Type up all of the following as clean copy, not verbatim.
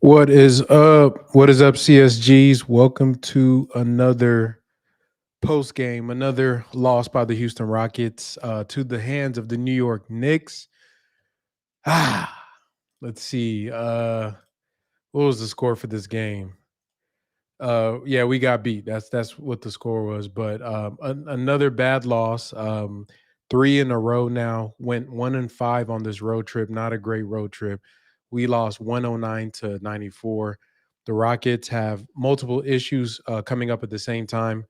What is up? What is up, CSGs? Welcome to another post game, another loss by the Houston Rockets to the hands of the New York Knicks. Ah, let's see. What was the score for this game? Yeah, we got beat. That's what the score was. But another bad loss. Three in a row now. Went 1-5 on this road trip. Not a great road trip. We lost 109 to 94. The Rockets have multiple issues coming up at the same time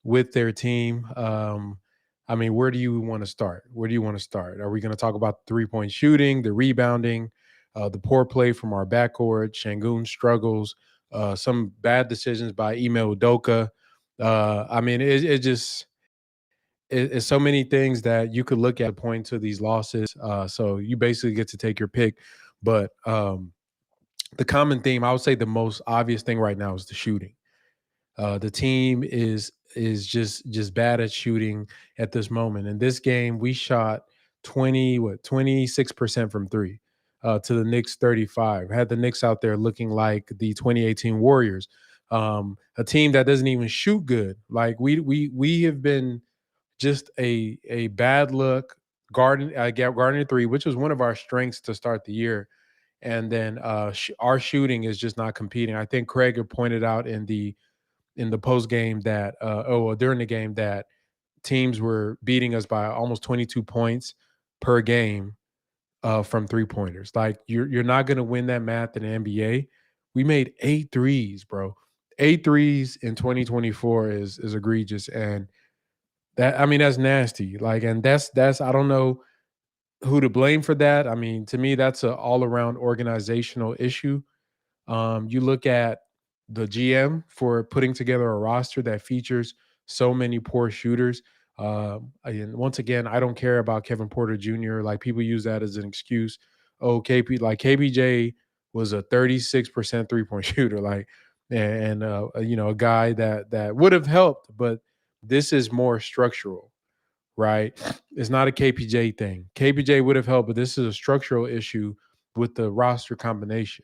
with their team. I mean, where do you want to start? Where do you want to start? Are we going to talk about the 3-point shooting, the rebounding, the poor play from our backcourt, Shangoon struggles, some bad decisions by Ime Udoka? I mean, it just it's so many things that you could look at point to these losses. So you basically get to take your pick. But the common theme, I would say, the most obvious thing right now is the shooting. The team is just bad at shooting at this moment. In this game, we shot 26% from three to the Knicks 35. Had the Knicks out there looking like the 2018 Warriors, a team that doesn't even shoot good. Like we have been just a bad look guarding three, which was one of our strengths to start the year. And then our shooting is just not competing. I think Craig had pointed out in the post game that during the game that teams were beating us by almost 22 points per game from 3-pointers. Like you're not going to win that math in the NBA. We made eight threes, bro. Eight threes in 2024 is egregious, and that, I mean, that's nasty. Like, and that's I don't know who to blame for that. I mean, to me, that's an all around organizational issue. You look at the GM for putting together a roster that features so many poor shooters. And once again, I don't care about Kevin Porter Jr. Like people use that as an excuse. Oh, KBJ was a 36% 3-point shooter. Like, a guy that would have helped, but this is more structural, right? It's not a KPJ thing. KPJ would have helped, but this is a structural issue with the roster combination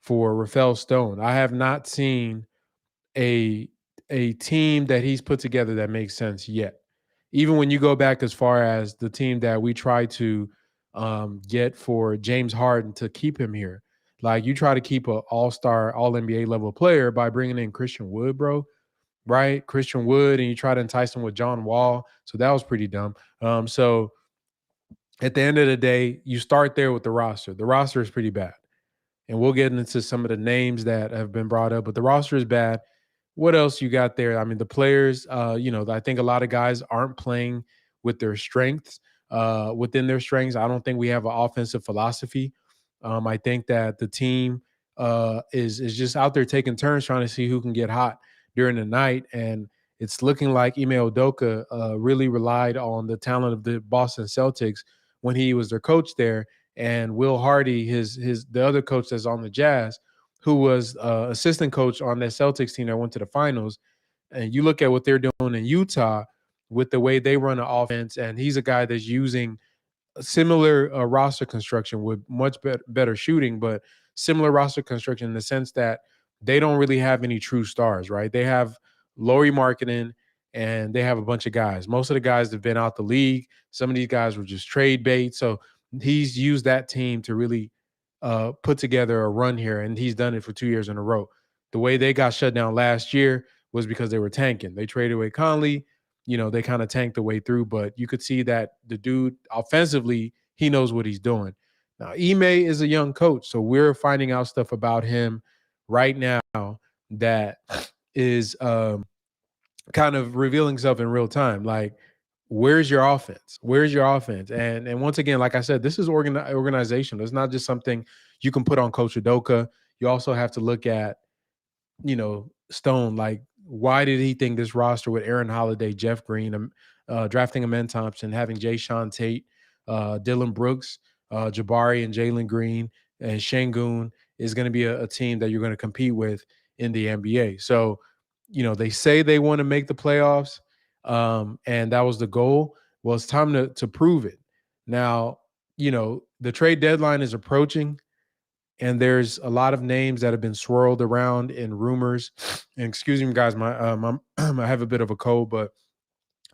for Rafael Stone. I have not seen a a team that he's put together that makes sense yet. Even when you go back as far as the team that we try to get for James Harden to keep him here, like you try to keep an all-star, all NBA level player by bringing in Christian Wood, bro. Right, Christian Wood, and you try to entice him with John Wall. So that was pretty dumb. So at the end of the day, you start there with the roster. The roster is pretty bad, and we'll get into some of the names that have been brought up, but the roster is bad. What else you got there? I mean, the players, I think a lot of guys aren't playing with their strengths, within their strengths. I don't think we have an offensive philosophy. I think that the team is just out there taking turns trying to see who can get hot during the night, and it's looking like Ime Udoka really relied on the talent of the Boston Celtics when he was their coach there, and Will Hardy, his the other coach that's on the Jazz, who was assistant coach on that Celtics team that went to the finals. And you look at what they're doing in Utah with the way they run the offense, and he's a guy that's using a similar roster construction with much better shooting, but similar roster construction in the sense that they don't really have any true stars, right? They have Laurie Marketing and they have a bunch of guys. Most of the guys have been out the league. Some of these guys were just trade bait. So he's used that team to really put together a run here, and he's done it for 2 years in a row. The way they got shut down last year was because they were tanking. They traded away Conley. They kind of tanked the way through, but you could see that the dude offensively, he knows what he's doing. Now, Ime is a young coach, so we're finding out stuff about him right now that is kind of revealing itself in real time. Like, where's your offense? Where's your offense? And once again, like I said, this is organization. It's not just something you can put on Coach Udoka. You also have to look at Stone. Like, why did he think this roster with Aaron Holiday, Jeff Green, drafting Amen Thompson, having Jay Sean Tate, Dylan Brooks, Jabari, and Jalen Green, and Shangoon is going to be a team that you're going to compete with in the NBA? So, they say they want to make the playoffs, and that was the goal. Well, it's time to prove it. Now, the trade deadline is approaching. And there's a lot of names that have been swirled around in rumors. And excuse me, guys, I have a bit of a cold, but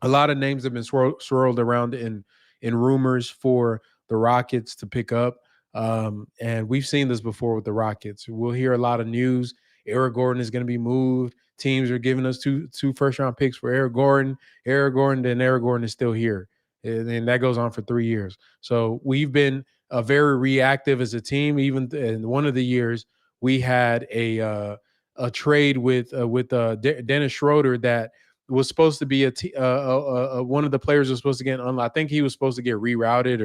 a lot of names have been swirled around in rumors for the Rockets to pick up. And we've seen this before with the Rockets. We'll hear a lot of news. Eric Gordon is going to be moved. Teams are giving us two first round picks for Eric Gordon. Then Eric Gordon is still here. And that goes on for 3 years. So we've been very reactive as a team. Even in one of the years, we had a trade with Dennis Schroeder that was supposed to be one of the players was supposed to get unlocked. I think he was supposed to get rerouted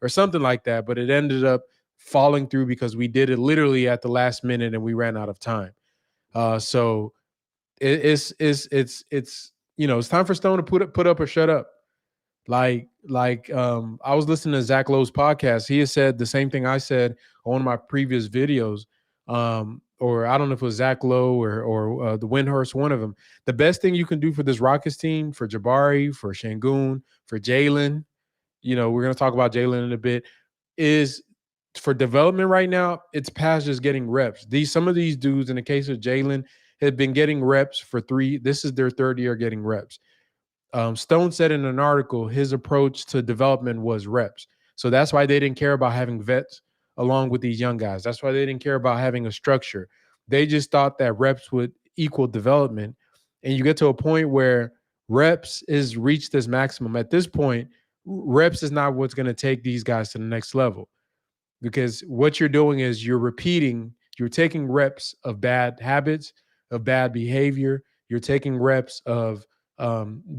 or something like that, but it ended up falling through because we did it literally at the last minute and we ran out of time. So it's it's time for Stone to put up or shut up. I was listening to Zach Lowe's podcast. He has said the same thing I said on one of my previous videos. Or I don't know if it was Zach Lowe or the Windhurst, one of them. The best thing you can do for this Rockets team, for Jabari, for Şengün, for Jaylen, we're going to talk about Jaylen in a bit, is for development right now, it's past just getting reps. Some of these dudes, in the case of Jaylen, have been getting reps for this is their third year getting reps. Stone said in an article his approach to development was reps. So that's why they didn't care about having vets along with these young guys. That's why they didn't care about having a structure. They just thought that reps would equal development. And you get to a point where reps is reached this maximum. At this point, reps is not what's going to take these guys to the next level. Because what you're doing is you're taking reps of bad habits, of bad behavior. You're taking reps of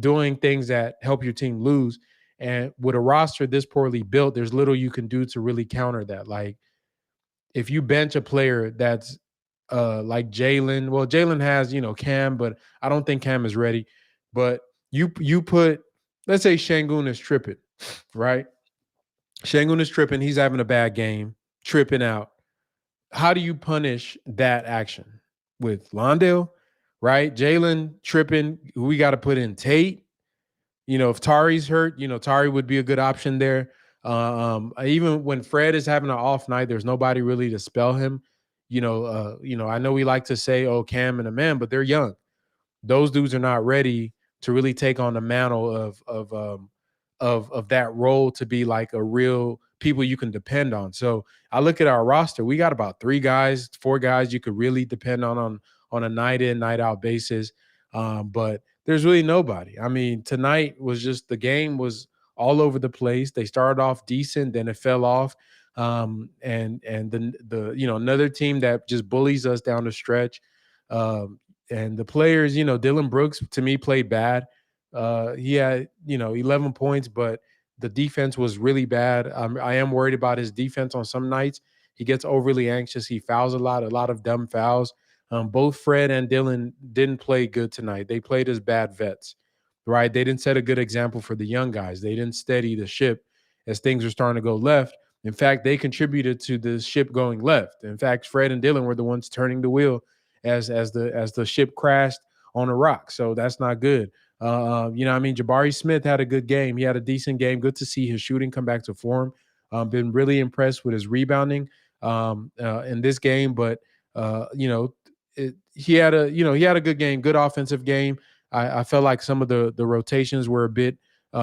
doing things that help your team lose. And with a roster this poorly built, there's little you can do to really counter that. Like if you bench a player that's like Jaylen, well, Jaylen has, Cam, but I don't think Cam is ready. But you put, let's say Şengün is tripping, right? Şengün is tripping. He's having a bad game, tripping out. How do you punish that action? With Londale, right? Jaylen tripping. We got to put in Tate. If Tari's hurt, Tari would be a good option there. Even when Fred is having an off night, there's nobody really to spell him. I know we like to say, oh, Cam and a man, but they're young. Those dudes are not ready to really take on the mantle of that role to be like a real people you can depend on. So I look at our roster. We got about 4 guys you could really depend on a night in, night out basis. But there's really nobody. I mean, tonight was just the game was all over the place. They started off decent, then it fell off. And the another team that just bullies us down the stretch. And the players, Dylan Brooks to me played bad. He had 11 points, but the defense was really bad. I am worried about his defense on some nights. He gets overly anxious. He fouls a lot of dumb fouls. Both Fred and Dylan didn't play good tonight. They played as bad vets, right? They didn't set a good example for the young guys. They didn't steady the ship as things were starting to go left. In fact, they contributed to the ship going left. In fact, Fred and Dylan were the ones turning the wheel as the ship crashed on a rock. So that's not good. Jabari Smith had a good game. He had a decent game. Good to see his shooting come back to form. Been really impressed with his rebounding in this game, but he had a good game, good offensive game. I felt like some of the rotations were a bit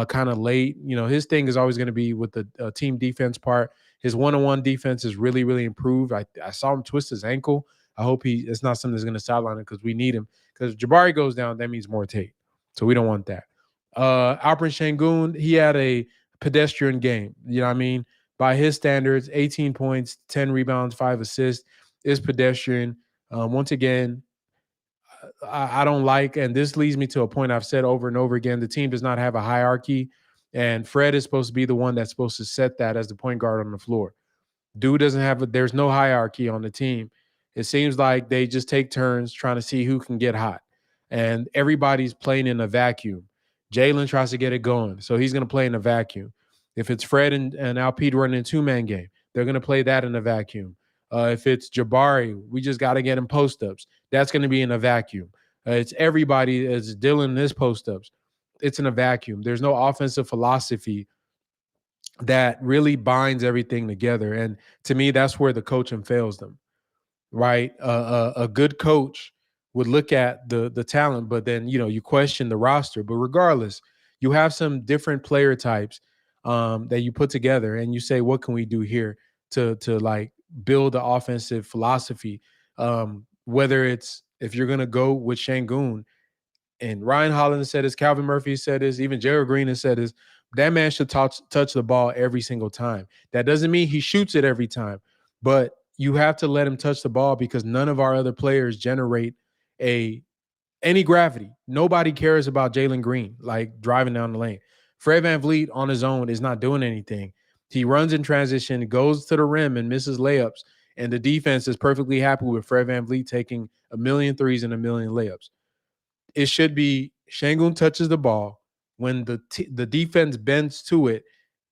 kind of late. His thing is always going to be with the team defense part. His one-on-one defense is really, really improved. I saw him twist his ankle. I hope it's not something that's going to sideline him because we need him. Because Jabari goes down, that means more tape. So we don't want that. Alperen Şengün, he had a pedestrian game. You know what I mean? By his standards, 18 points, 10 rebounds, 5 assists is pedestrian. Once again, I don't like, and this leads me to a point I've said over and over again, the team does not have a hierarchy, and Fred is supposed to be the one that's supposed to set that as the point guard on the floor. Dude doesn't have there's no hierarchy on the team. It seems like they just take turns trying to see who can get hot. And everybody's playing in a vacuum. Jaylen tries to get it going, so he's going to play in a vacuum. If it's Fred and Alpede running a two-man game, they're going to play that in a vacuum. If it's Jabari, we just got to get him post-ups. That's going to be in a vacuum. It's everybody. It's Dylan in his post-ups. It's in a vacuum. There's no offensive philosophy that really binds everything together. And to me, that's where the coaching fails them, right? A good coach would look at the talent, but then you question the roster. But regardless, you have some different player types that you put together, and you say, what can we do here to like build the offensive philosophy? Whether it's if you're gonna go with Shangoon, and Ryan Holland said this, Calvin Murphy said this, even Jaylen Green has said this. That man should touch the ball every single time. That doesn't mean he shoots it every time, but you have to let him touch the ball because none of our other players generate a any gravity. Nobody cares about Jaylen Green, like driving down the lane. Fred VanVleet on his own is not doing anything. He runs in transition, goes to the rim and misses layups, and the defense is perfectly happy with Fred VanVleet taking a million threes and a million layups. It should be Shangun touches the ball. When the defense bends to it,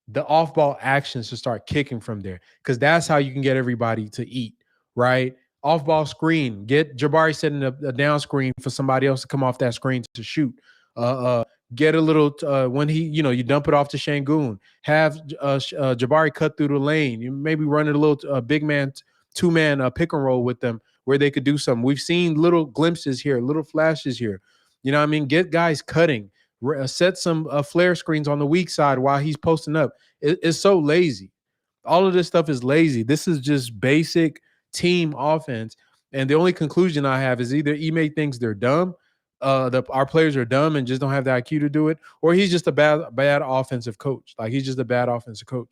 the off-ball actions should start kicking from there because that's how you can get everybody to eat, right? Off-ball screen, get Jabari setting a down screen for somebody else to come off that screen to shoot. Uh, uh, get a little when you dump it off to Shangun. Have Jabari cut through the lane. You maybe run a little big man, two-man pick and roll with them where they could do something. We've seen little glimpses here, little flashes here. You know what I mean? Get guys cutting. Set some flare screens on the weak side while he's posting up. It's so lazy. All of this stuff is lazy. This is just basic team offense. And the only conclusion I have is either Ime thinks they're dumb, our players are dumb and just don't have the IQ to do it, or he's just a bad offensive coach. Like he's just a bad offensive coach.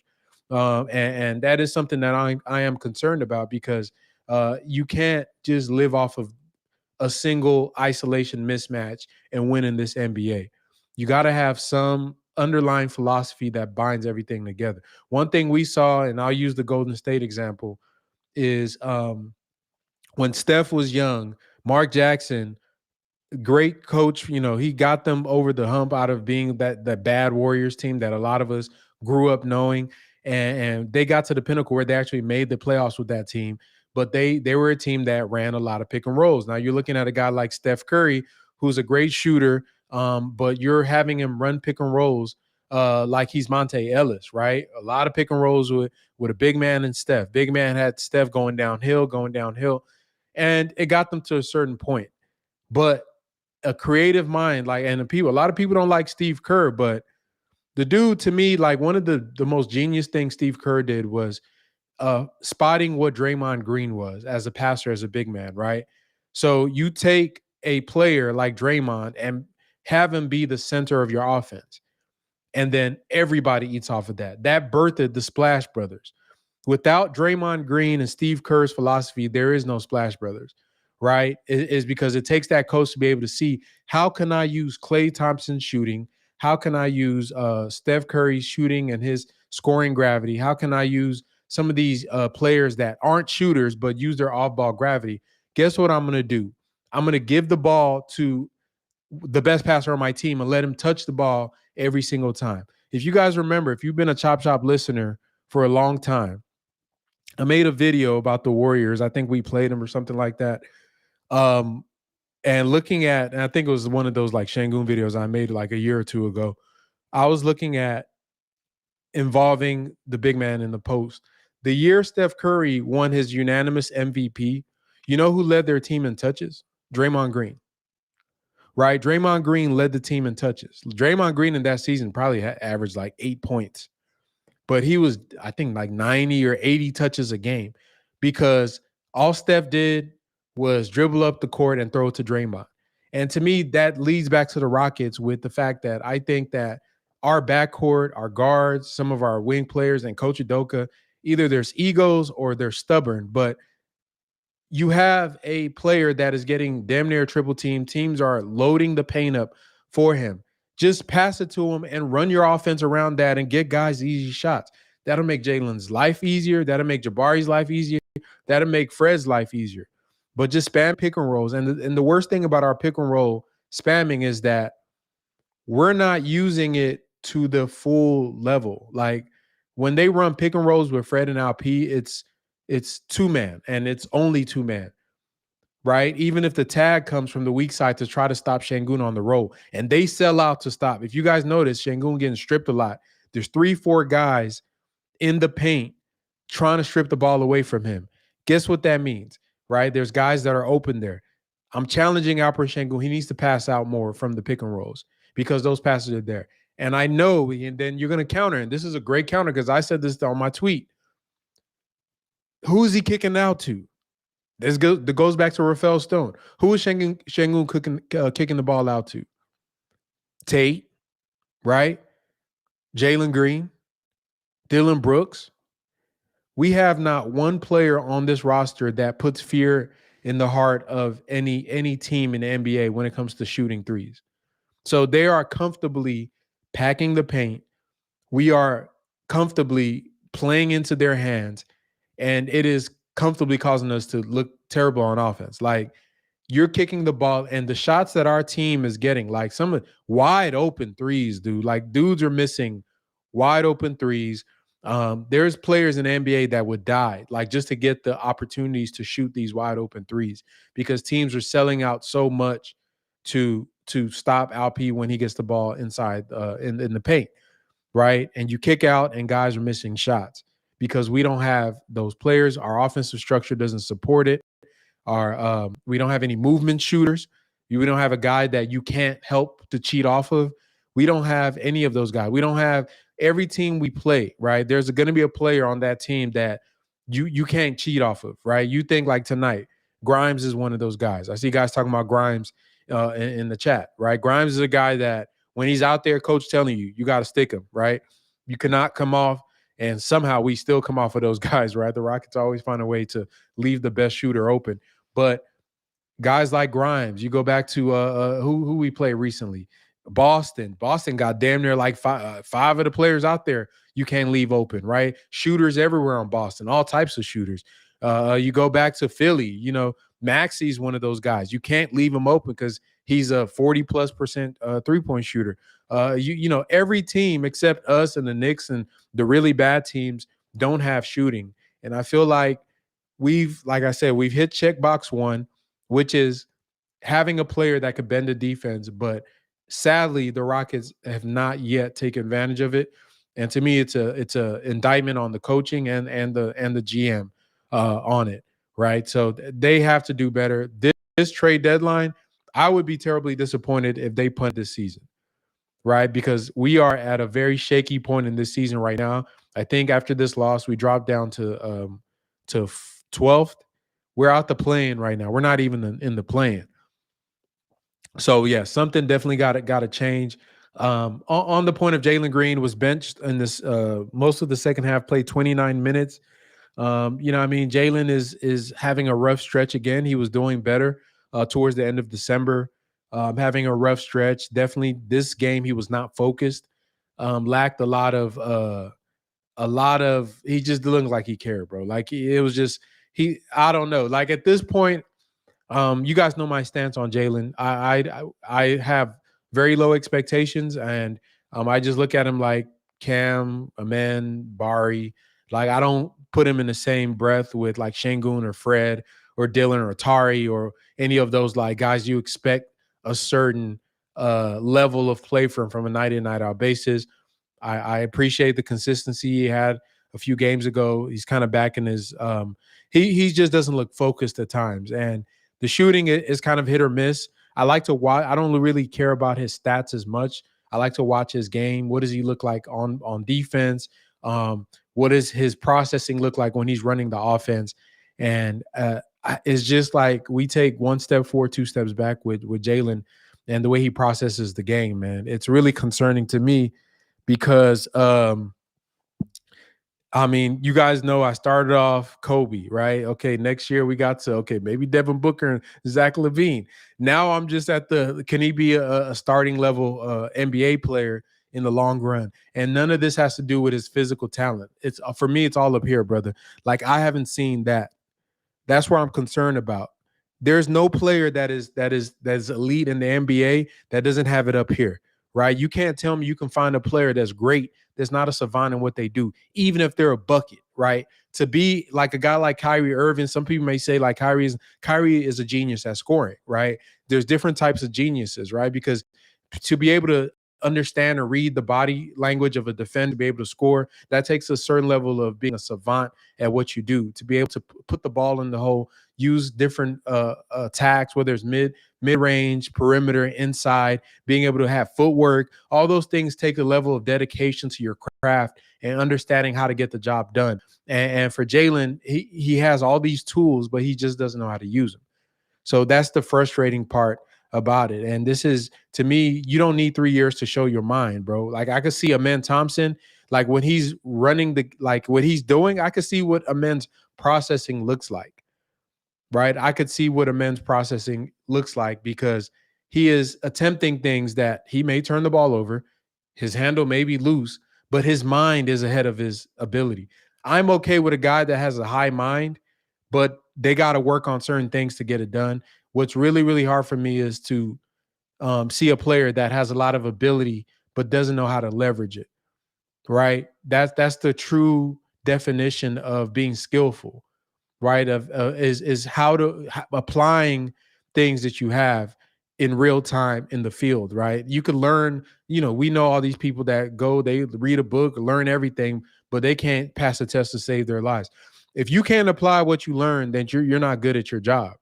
And that is something that I am concerned about because you can't just live off of a single isolation mismatch and win in this NBA. You got to have some underlying philosophy that binds everything together. One thing we saw, and I'll use the Golden State example, is when Steph was young, Mark Jackson, great coach, he got them over the hump out of being that bad Warriors team that a lot of us grew up knowing. And they got to the pinnacle where they actually made the playoffs with that team. But they were a team that ran a lot of pick and rolls. Now you're looking at a guy like Steph Curry, who's a great shooter, but you're having him run pick and rolls like he's Monte Ellis, right? A lot of pick and rolls with a big man and Steph. Big man had Steph going downhill, and it got them to a certain point. But a creative mind, like, and a lot of people don't like Steve Kerr, but the dude, to me, like one of the most genius things Steve Kerr did was spotting what Draymond Green was as a passer, as a big man, right? So you take a player like Draymond and have him be the center of your offense. And then everybody eats off of that. That birthed the Splash Brothers. Without Draymond Green and Steve Kerr's philosophy, there is no Splash Brothers, right? It is because it takes that coach to be able to see, how can I use Klay Thompson shooting? How can I use Steph Curry shooting and his scoring gravity? How can I use some of these players that aren't shooters but use their off-ball gravity? Guess what I'm going to do? I'm going to give the ball to the best passer on my team and let him touch the ball every single time. If you guys remember, if you've been a Chop Shop listener for a long time, I made a video about the Warriors. I think we played them or something like that. And looking at, and I think it was one of those like Shangoon videos I made like a year or two ago. I was looking at involving the big man in the post. The year Steph Curry won his unanimous MVP, you know who led their team in touches? Draymond Green. Right? Draymond Green led the team in touches. Draymond Green in that season probably averaged like 8 points. But he was, I think, like 90 or 80 touches a game because all Steph did was dribble up the court and throw it to Draymond. And to me, that leads back to the Rockets with the fact that I think that our backcourt, our guards, some of our wing players, and Coach Udoka, either there's egos or they're stubborn. But you have a player that is getting damn near triple team. Teams are loading the paint up for him. Just pass it to him and run your offense around that and get guys easy shots. That'll make Jaylen's life easier. That'll make Jabari's life easier. That'll make Fred's life easier. But just spam pick and rolls. And the worst thing about our pick and roll spamming is that we're not using it to the full level. Like when they run pick and rolls with Fred and LP, it's two-man and it's only two-man. Right? Even if the tag comes from the weak side to try to stop Shangun on the roll, and they sell out to stop. If you guys notice, Shangun getting stripped a lot. There's 3-4 guys in the paint trying to strip the ball away from him. Guess what that means, right? There's guys that are open there. I'm challenging Alper Şengün. He needs to pass out more from the pick and rolls because those passes are there. And I know, and then you're going to counter. And this is a great counter because I said this on my tweet. Who is he kicking out to? This goes back to Rafael Stone. Who is Şengün kicking the ball out to? Tate, right? Jaylen Green, Dylan Brooks. We have not one player on this roster that puts fear in the heart of any team in the NBA when it comes to shooting threes. So they are comfortably packing the paint. We are comfortably playing into their hands, and it is comfortably causing us to look terrible on offense. Like, you're kicking the ball, and the shots that our team is getting, like some wide open threes, dude. Like, dudes are missing wide open threes. There's players in the NBA that would die, like, just to get the opportunities to shoot these wide open threes because teams are selling out so much to stop Alp when he gets the ball inside in the paint, right? And you kick out, and guys are missing shots because we don't have those players. Our offensive structure doesn't support it. We don't have any movement shooters. We don't have a guy that you can't help to cheat off of. We don't have any of those guys. We don't have every team we play, right? There's going to be a player on that team that you can't cheat off of, right? You think like tonight, Grimes is one of those guys. I see guys talking about Grimes in the chat, right? Grimes is a guy that when he's out there, coach telling you got to stick him, right? You cannot come off, and somehow we still come off of those guys, right? The Rockets always find a way to leave the best shooter open. But guys like Grimes, you go back to who we played recently, Boston. Boston got damn near like five of the players out there you can't leave open, right? Shooters everywhere on Boston, all types of shooters. You go back to Philly, Maxi's one of those guys. You can't leave him open because he's a 40+% three-point shooter. Every team except us and the Knicks and the really bad teams don't have shooting. And I feel like like I said, we've hit checkbox one, which is having a player that could bend the defense. But sadly, the Rockets have not yet taken advantage of it. And to me, it's a indictment on the coaching and the GM on it, right? So they have to do better. This trade deadline, I would be terribly disappointed if they punt this season, right? Because we are at a very shaky point in this season right now. I think after this loss, we dropped down to 12th. We're out the play-in right now. We're not even in the play-in. So yeah, something definitely got to change. On the point of Jaylen Green was benched in this most of the second half, played 29 minutes. Jaylen is having a rough stretch again. He was doing better towards the end of December, having a rough stretch. Definitely this game he was not focused. Lacked a lot of he just didn't look like he cared, bro. Like it was just I don't know. Like at this point, you guys know my stance on Jaylen. I have very low expectations, and I just look at him like Cam, Amen, Bari. Like I don't put him in the same breath with like Şengün or Fred or Dylan or Atari or any of those like guys you expect a certain level of play from a night in, night out basis. I appreciate the consistency he had a few games ago. He's kind of back in his he just doesn't look focused at times, and the shooting is kind of hit or miss. I like to watch. I don't really care about his stats as much. I like to watch his game. What does he look like on defense? What does his processing look like when he's running the offense? And it's just like we take one step forward, two steps back with Jaylen and the way he processes the game, man. It's really concerning to me because you guys know I started off Kobe, right? Okay, next year we got to, maybe Devin Booker and Zach LaVine. Now I'm just at can he be a starting level NBA player in the long run? And none of this has to do with his physical talent. It's for me, it's all up here, brother. Like I haven't seen that. That's where I'm concerned about. There's no player that is elite in the NBA that doesn't have it up here, right? You can't tell me you can find a player that's great, that's not a savant in what they do, even if they're a bucket, right? To be like a guy like Kyrie Irving, some people may say like Kyrie is a genius at scoring, right? There's different types of geniuses, right? Because to be able to understand or read the body language of a defender to be able to score. That takes a certain level of being a savant at what you do, to be able to put the ball in the hole, use different attacks, whether it's mid range, perimeter, inside, being able to have footwork. All those things take a level of dedication to your craft and understanding how to get the job done. And for Jaylen, he has all these tools, but he just doesn't know how to use them. So that's the frustrating part about it. And this is, to me, you don't need 3 years to show your mind, bro. Like, I could see Amen Thompson, like when he's running like what he's doing, I could see what Amen's processing looks like, right? I could see what Amen's processing looks like, because he is attempting things that he may turn the ball over. His handle may be loose, but his mind is ahead of his ability. I'm okay with a guy that has a high mind, but they got to work on certain things to get it done. What's really, really hard for me is to see a player that has a lot of ability but doesn't know how to leverage it. Right? That's the true definition of being skillful. Right? Of is how to applying things that you have in real time in the field. Right? You could learn. We know all these people that go, they read a book, learn everything, but they can't pass a test to save their lives. If you can't apply what you learn, then you're not good at your job,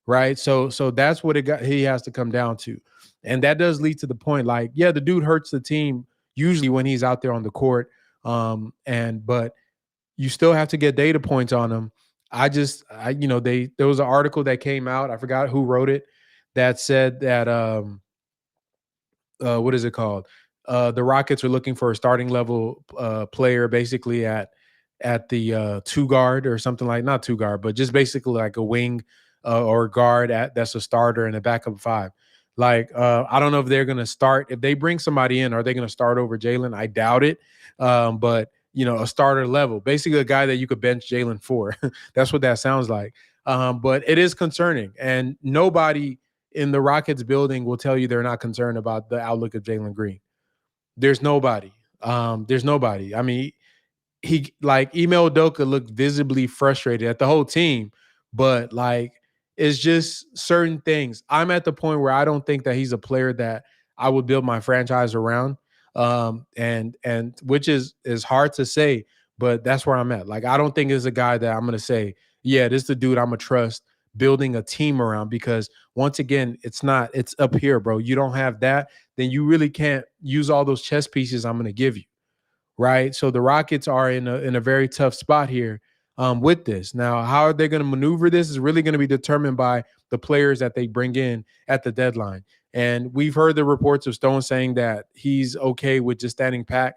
right? So that's what he has to come down to. And that does lead to the point, like, yeah, the dude hurts the team usually when he's out there on the court. But you still have to get data points on him. There was an article that came out, I forgot who wrote it, that said that what is it called? The Rockets are looking for a starting level player, basically at the two guard or something, like, not two guard, but just basically like a wing or guard that's a starter and a backup five. Like, I don't know if they're going to start. If they bring somebody in, are they going to start over Jaylen? I doubt it. But a starter level, basically a guy that you could bench Jaylen for. That's what that sounds like. But it is concerning, and nobody in the Rockets building will tell you they're not concerned about the outlook of Jaylen Green. There's nobody. There's nobody. I mean, he, like, Ime Udoka looked visibly frustrated at the whole team, but like, it's just certain things. I'm at the point where I don't think that he's a player that I would build my franchise around. And which is hard to say, but that's where I'm at. Like, I don't think it's a guy that I'm gonna say, yeah, this is the dude I'm gonna trust building a team around, because once again, it's up here, bro. You don't have that, then you really can't use all those chess pieces I'm gonna give you. Right. So the Rockets are in a very tough spot here with this. Now, how are they going to maneuver this is really going to be determined by the players that they bring in at the deadline. And we've heard the reports of Stone saying that he's okay with just standing pat.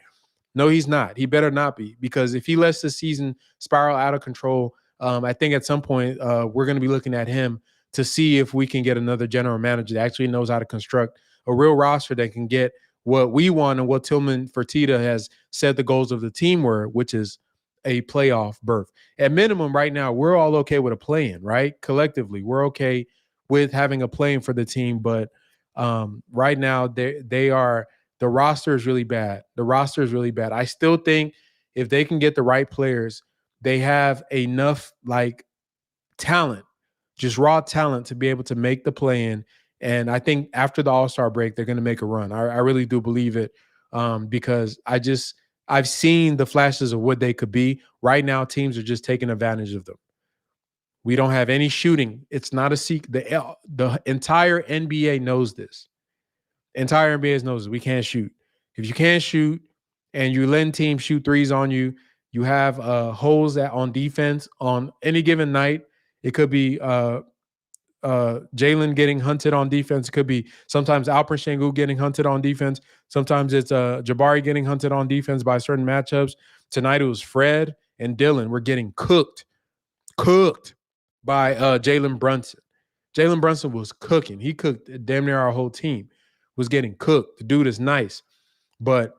No, he's not. He better not be, because if he lets the season spiral out of control, I think at some point we're going to be looking at him to see if we can get another general manager that actually knows how to construct a real roster that can get what we want and what Tillman Fertitta has said the goals of the team were, which is a playoff berth. At minimum, right now, we're all okay with a play-in, right? Collectively, we're okay with having a play-in for the team, but right now, the roster is really bad. The roster is really bad. I still think if they can get the right players, they have enough, like, talent, just raw talent, to be able to make the play-in. And I think after the All-Star break, they're going to make a run. I really do believe it, because I've seen the flashes of what they could be. Right now, teams are just taking advantage of them. We don't have any shooting. It's not a secret. The entire NBA knows this. Entire NBA knows this. We can't shoot. If you can't shoot and you letting teams shoot threes on you, you have holes on defense on any given night. It could be Jaylen getting hunted on defense. It could be sometimes Alper Şengün getting hunted on defense. Sometimes it's Jabari getting hunted on defense by certain matchups. Tonight it was Fred and Dylan. We're getting cooked by Jalen Brunson. Jalen Brunson was cooking. He cooked damn near our whole team. Was getting cooked. The dude is nice, but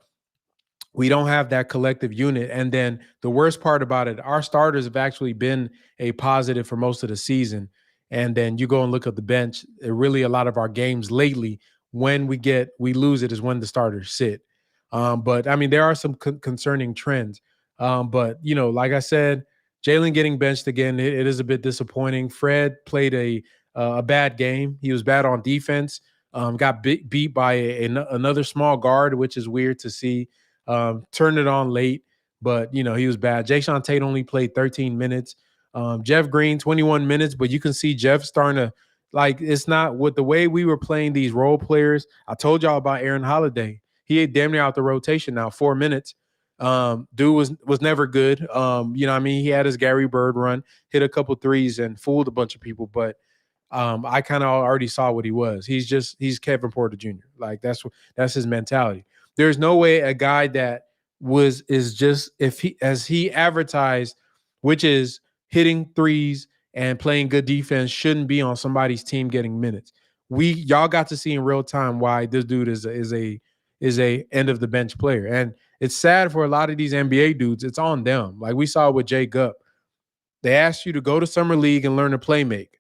we don't have that collective unit. And then the worst part about it, our starters have actually been a positive for most of the season. And then you go and look at the bench. Really, a lot of our games lately, when we lose it, is when the starters sit. But I mean, there are some concerning trends. But like I said, Jaylen getting benched again, it is a bit disappointing. Fred played a bad game. He was bad on defense. Got beat by another small guard, which is weird to see. Turned it on late, but he was bad. Jayshawn Tate only played 13 minutes. Jeff Green 21 minutes, but you can see Jeff starting to it's not with the way we were playing these role players. I told y'all about Aaron Holiday. He had damn near out the rotation now, 4 minutes. Dude was never good. What I mean? He had his Gary Bird run, hit a couple threes and fooled a bunch of people, but I kind of already saw what he was. He's Kevin Porter Jr. Like that's his mentality. There's no way a guy that is just if he as he advertised, which is hitting threes and playing good defense, shouldn't be on somebody's team getting minutes. Y'all got to see in real time why this dude is a end of the bench player, and it's sad for a lot of these NBA dudes. It's on them. Like we saw with Jay Gupp. They asked you to go to summer league and learn to play make.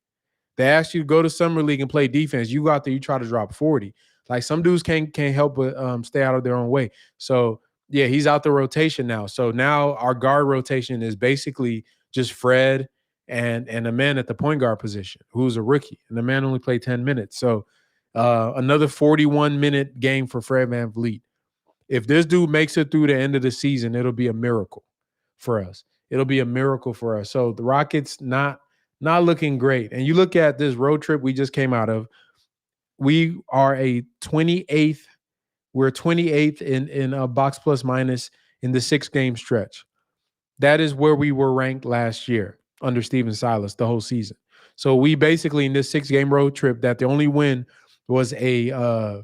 They ask you to go to summer league and play defense. You go out there, you try to drop 40. Like some dudes can't help but stay out of their own way. So yeah, he's out the rotation now. So now our guard rotation is basically just Fred and a man at the point guard position who's a rookie, and the man only played 10 minutes. So another 41-minute game for Fred VanVleet. If this dude makes it through the end of the season, it'll be a miracle for us. It'll be a miracle for us. So the Rockets not looking great. And you look at this road trip we just came out of. We are a 28th. We're 28th in a box plus minus in the 6-game stretch. That is where we were ranked last year under Steven Silas the whole season. So we basically in this 6-game road trip that the only win was a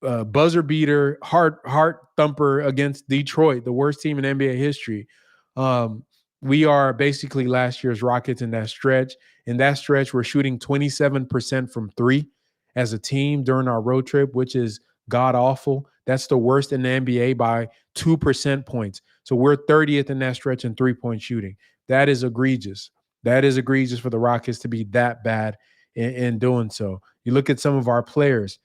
buzzer beater, heart thumper against Detroit, the worst team in NBA history. We are basically last year's Rockets in that stretch. In that stretch, we're shooting 27% from three as a team during our road trip, which is god awful. That's the worst in the NBA by 2% points. So we're 30th in that stretch in three-point shooting. That is egregious. That is egregious for the Rockets to be that bad in doing so. You look at some of our players,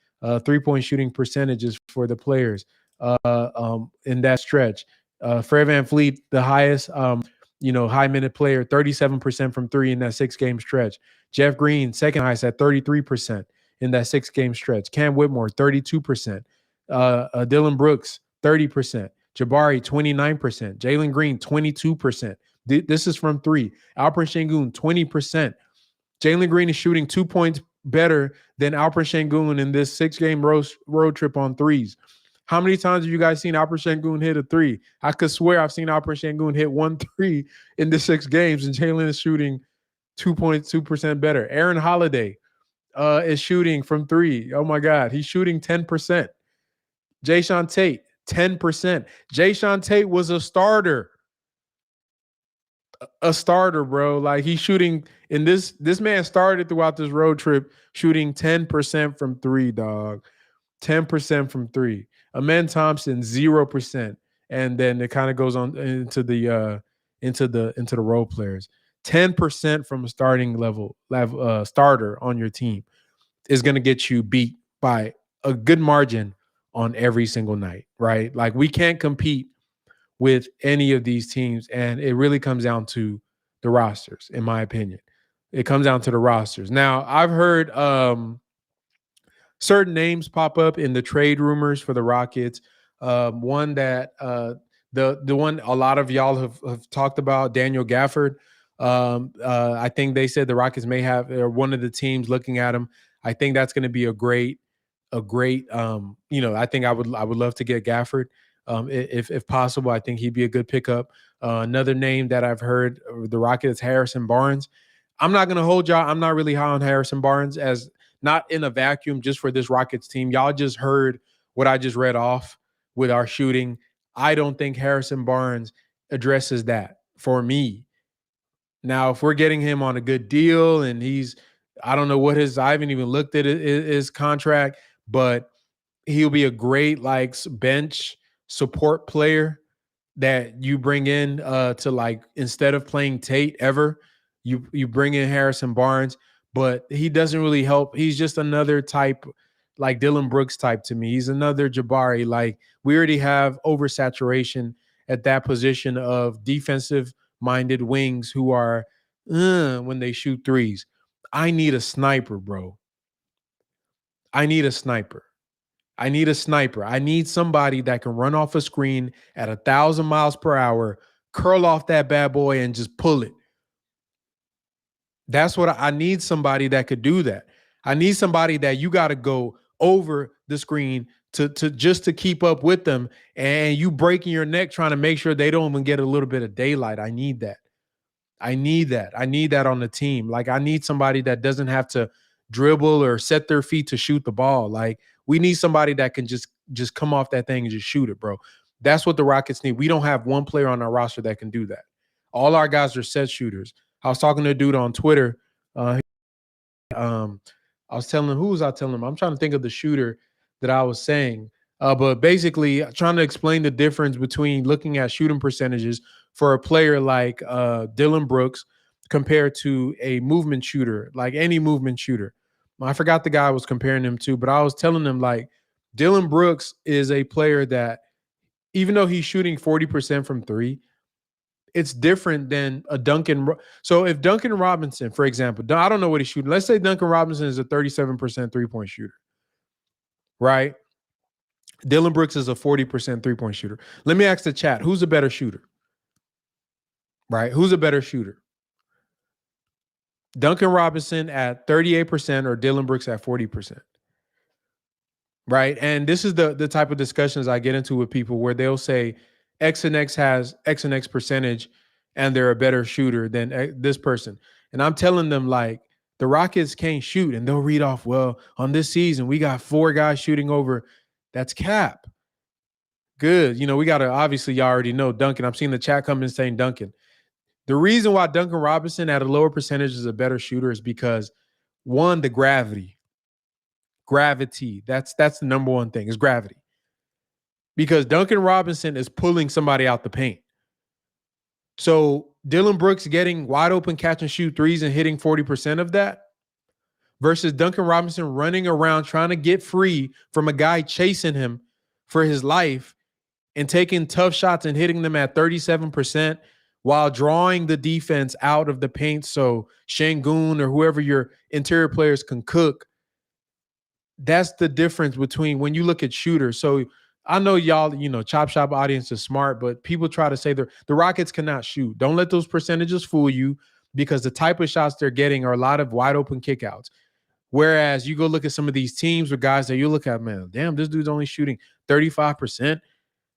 three-point shooting percentages for the players in that stretch. Fred VanVleet, the highest high minute player, 37% from three in that 6-game stretch. Jeff Green, second highest at 33% in that 6-game stretch. Cam Whitmore, 32%. Dylan Brooks, 30%. Jabari, 29%. Jaylen Green, 22%. This is from three. Alperen Sengun, 20%. Jaylen Green is shooting 2 points better than Alperen Sengun in this 6-game road trip on threes. How many times have you guys seen Alperen Sengun hit a three? I could swear I've seen Alperen Sengun hit 1 3 in the 6 games, and Jaylen is shooting 2.2% better. Aaron Holiday is shooting from three. Oh my God, he's shooting 10%. Jayshawn Tate, 10%. Jayshawn Tate was a starter. A starter, bro. Like he's shooting in this man started throughout this road trip shooting 10% from three, dog. 10% from three. Amen Thompson, 0%. And then it kind of goes on into the role players. 10% from a starting level starter on your team is going to get you beat by a good margin on every single night, right? Like we can't compete with any of these teams, and it really comes down to the rosters, in my opinion. It comes down to the rosters. Now, I've heard certain names pop up in the trade rumors for the Rockets. One that the one a lot of y'all have talked about, Daniel Gafford. I think they said the Rockets may have or one of the teams looking at him. I think that's going to be a great. I think I would love to get Gafford. If possible, I think he'd be a good pickup. Another name that I've heard, the Rockets, Harrison Barnes. I'm not going to hold y'all. I'm not really high on Harrison Barnes as not in a vacuum just for this Rockets team. Y'all just heard what I just read off with our shooting. I don't think Harrison Barnes addresses that for me. Now, if we're getting him on a good deal and I don't know what I haven't even looked at his contract, but he'll be a great bench support player that you bring in to instead of playing Tate ever, you bring in Harrison Barnes, but he doesn't really help. He's just another type, like Dylan Brooks type to me. He's another Jabari. Like we already have oversaturation at that position of defensive-minded wings who are when they shoot threes. I need a sniper, bro. I need a sniper. I need a sniper. I need somebody that can run off a screen at 1,000 miles per hour, curl off that bad boy, and just pull it. That's what I need. Somebody that could do that. I need somebody that you got to go over the screen to just to keep up with them, and you breaking your neck trying to make sure they don't even get a little bit of daylight. I need that. I need that. I need that on the team. Like, I need somebody that doesn't have to dribble or set their feet to shoot the ball. Like, we need somebody that can just come off that thing and just shoot it, bro. That's what the Rockets need. We don't have one player on our roster that can do that. All our guys are set shooters. I was talking to a dude on Twitter. Um, I was telling him, who was I telling him? I'm trying to think of the shooter that I was saying. But basically, trying to explain the difference between looking at shooting percentages for a player like Dylan Brooks compared to a movement shooter, like any movement shooter. I forgot the guy I was comparing him to, but I was telling him, like, Dylan Brooks is a player that, even though he's shooting 40% from three, it's different than a Duncan. So if Duncan Robinson, for example, I don't know what he's shooting. Let's say Duncan Robinson is a 37% three-point shooter, right? Dylan Brooks is a 40% three-point shooter. Let me ask the chat, who's a better shooter? Right? Who's a better shooter? Duncan Robinson at 38% or Dylan Brooks at 40%? Right? And this is the type of discussions I get into with people where they'll say X and X has X and X percentage and they're a better shooter than this person. And I'm telling them, like, the Rockets can't shoot, and they'll read off, well, on this season, we got 4 guys shooting over. That's cap. Good. You know, we got to, obviously, y'all already know Duncan. I'm seeing the chat come in saying Duncan. The reason why Duncan Robinson at a lower percentage is a better shooter is because, one, the gravity. That's the number one thing, is gravity. Because Duncan Robinson is pulling somebody out the paint. So Dylan Brooks getting wide open catch and shoot threes and hitting 40% of that versus Duncan Robinson running around trying to get free from a guy chasing him for his life and taking tough shots and hitting them at 37% while drawing the defense out of the paint so Şengün or whoever your interior players can cook. That's the difference between when you look at shooters. So I know y'all, Chop Shop audience is smart, but people try to say the Rockets cannot shoot. Don't let those percentages fool you, because the type of shots they're getting are a lot of wide open kickouts. Whereas you go look at some of these teams with guys that you look at, man, damn, this dude's only shooting 35%.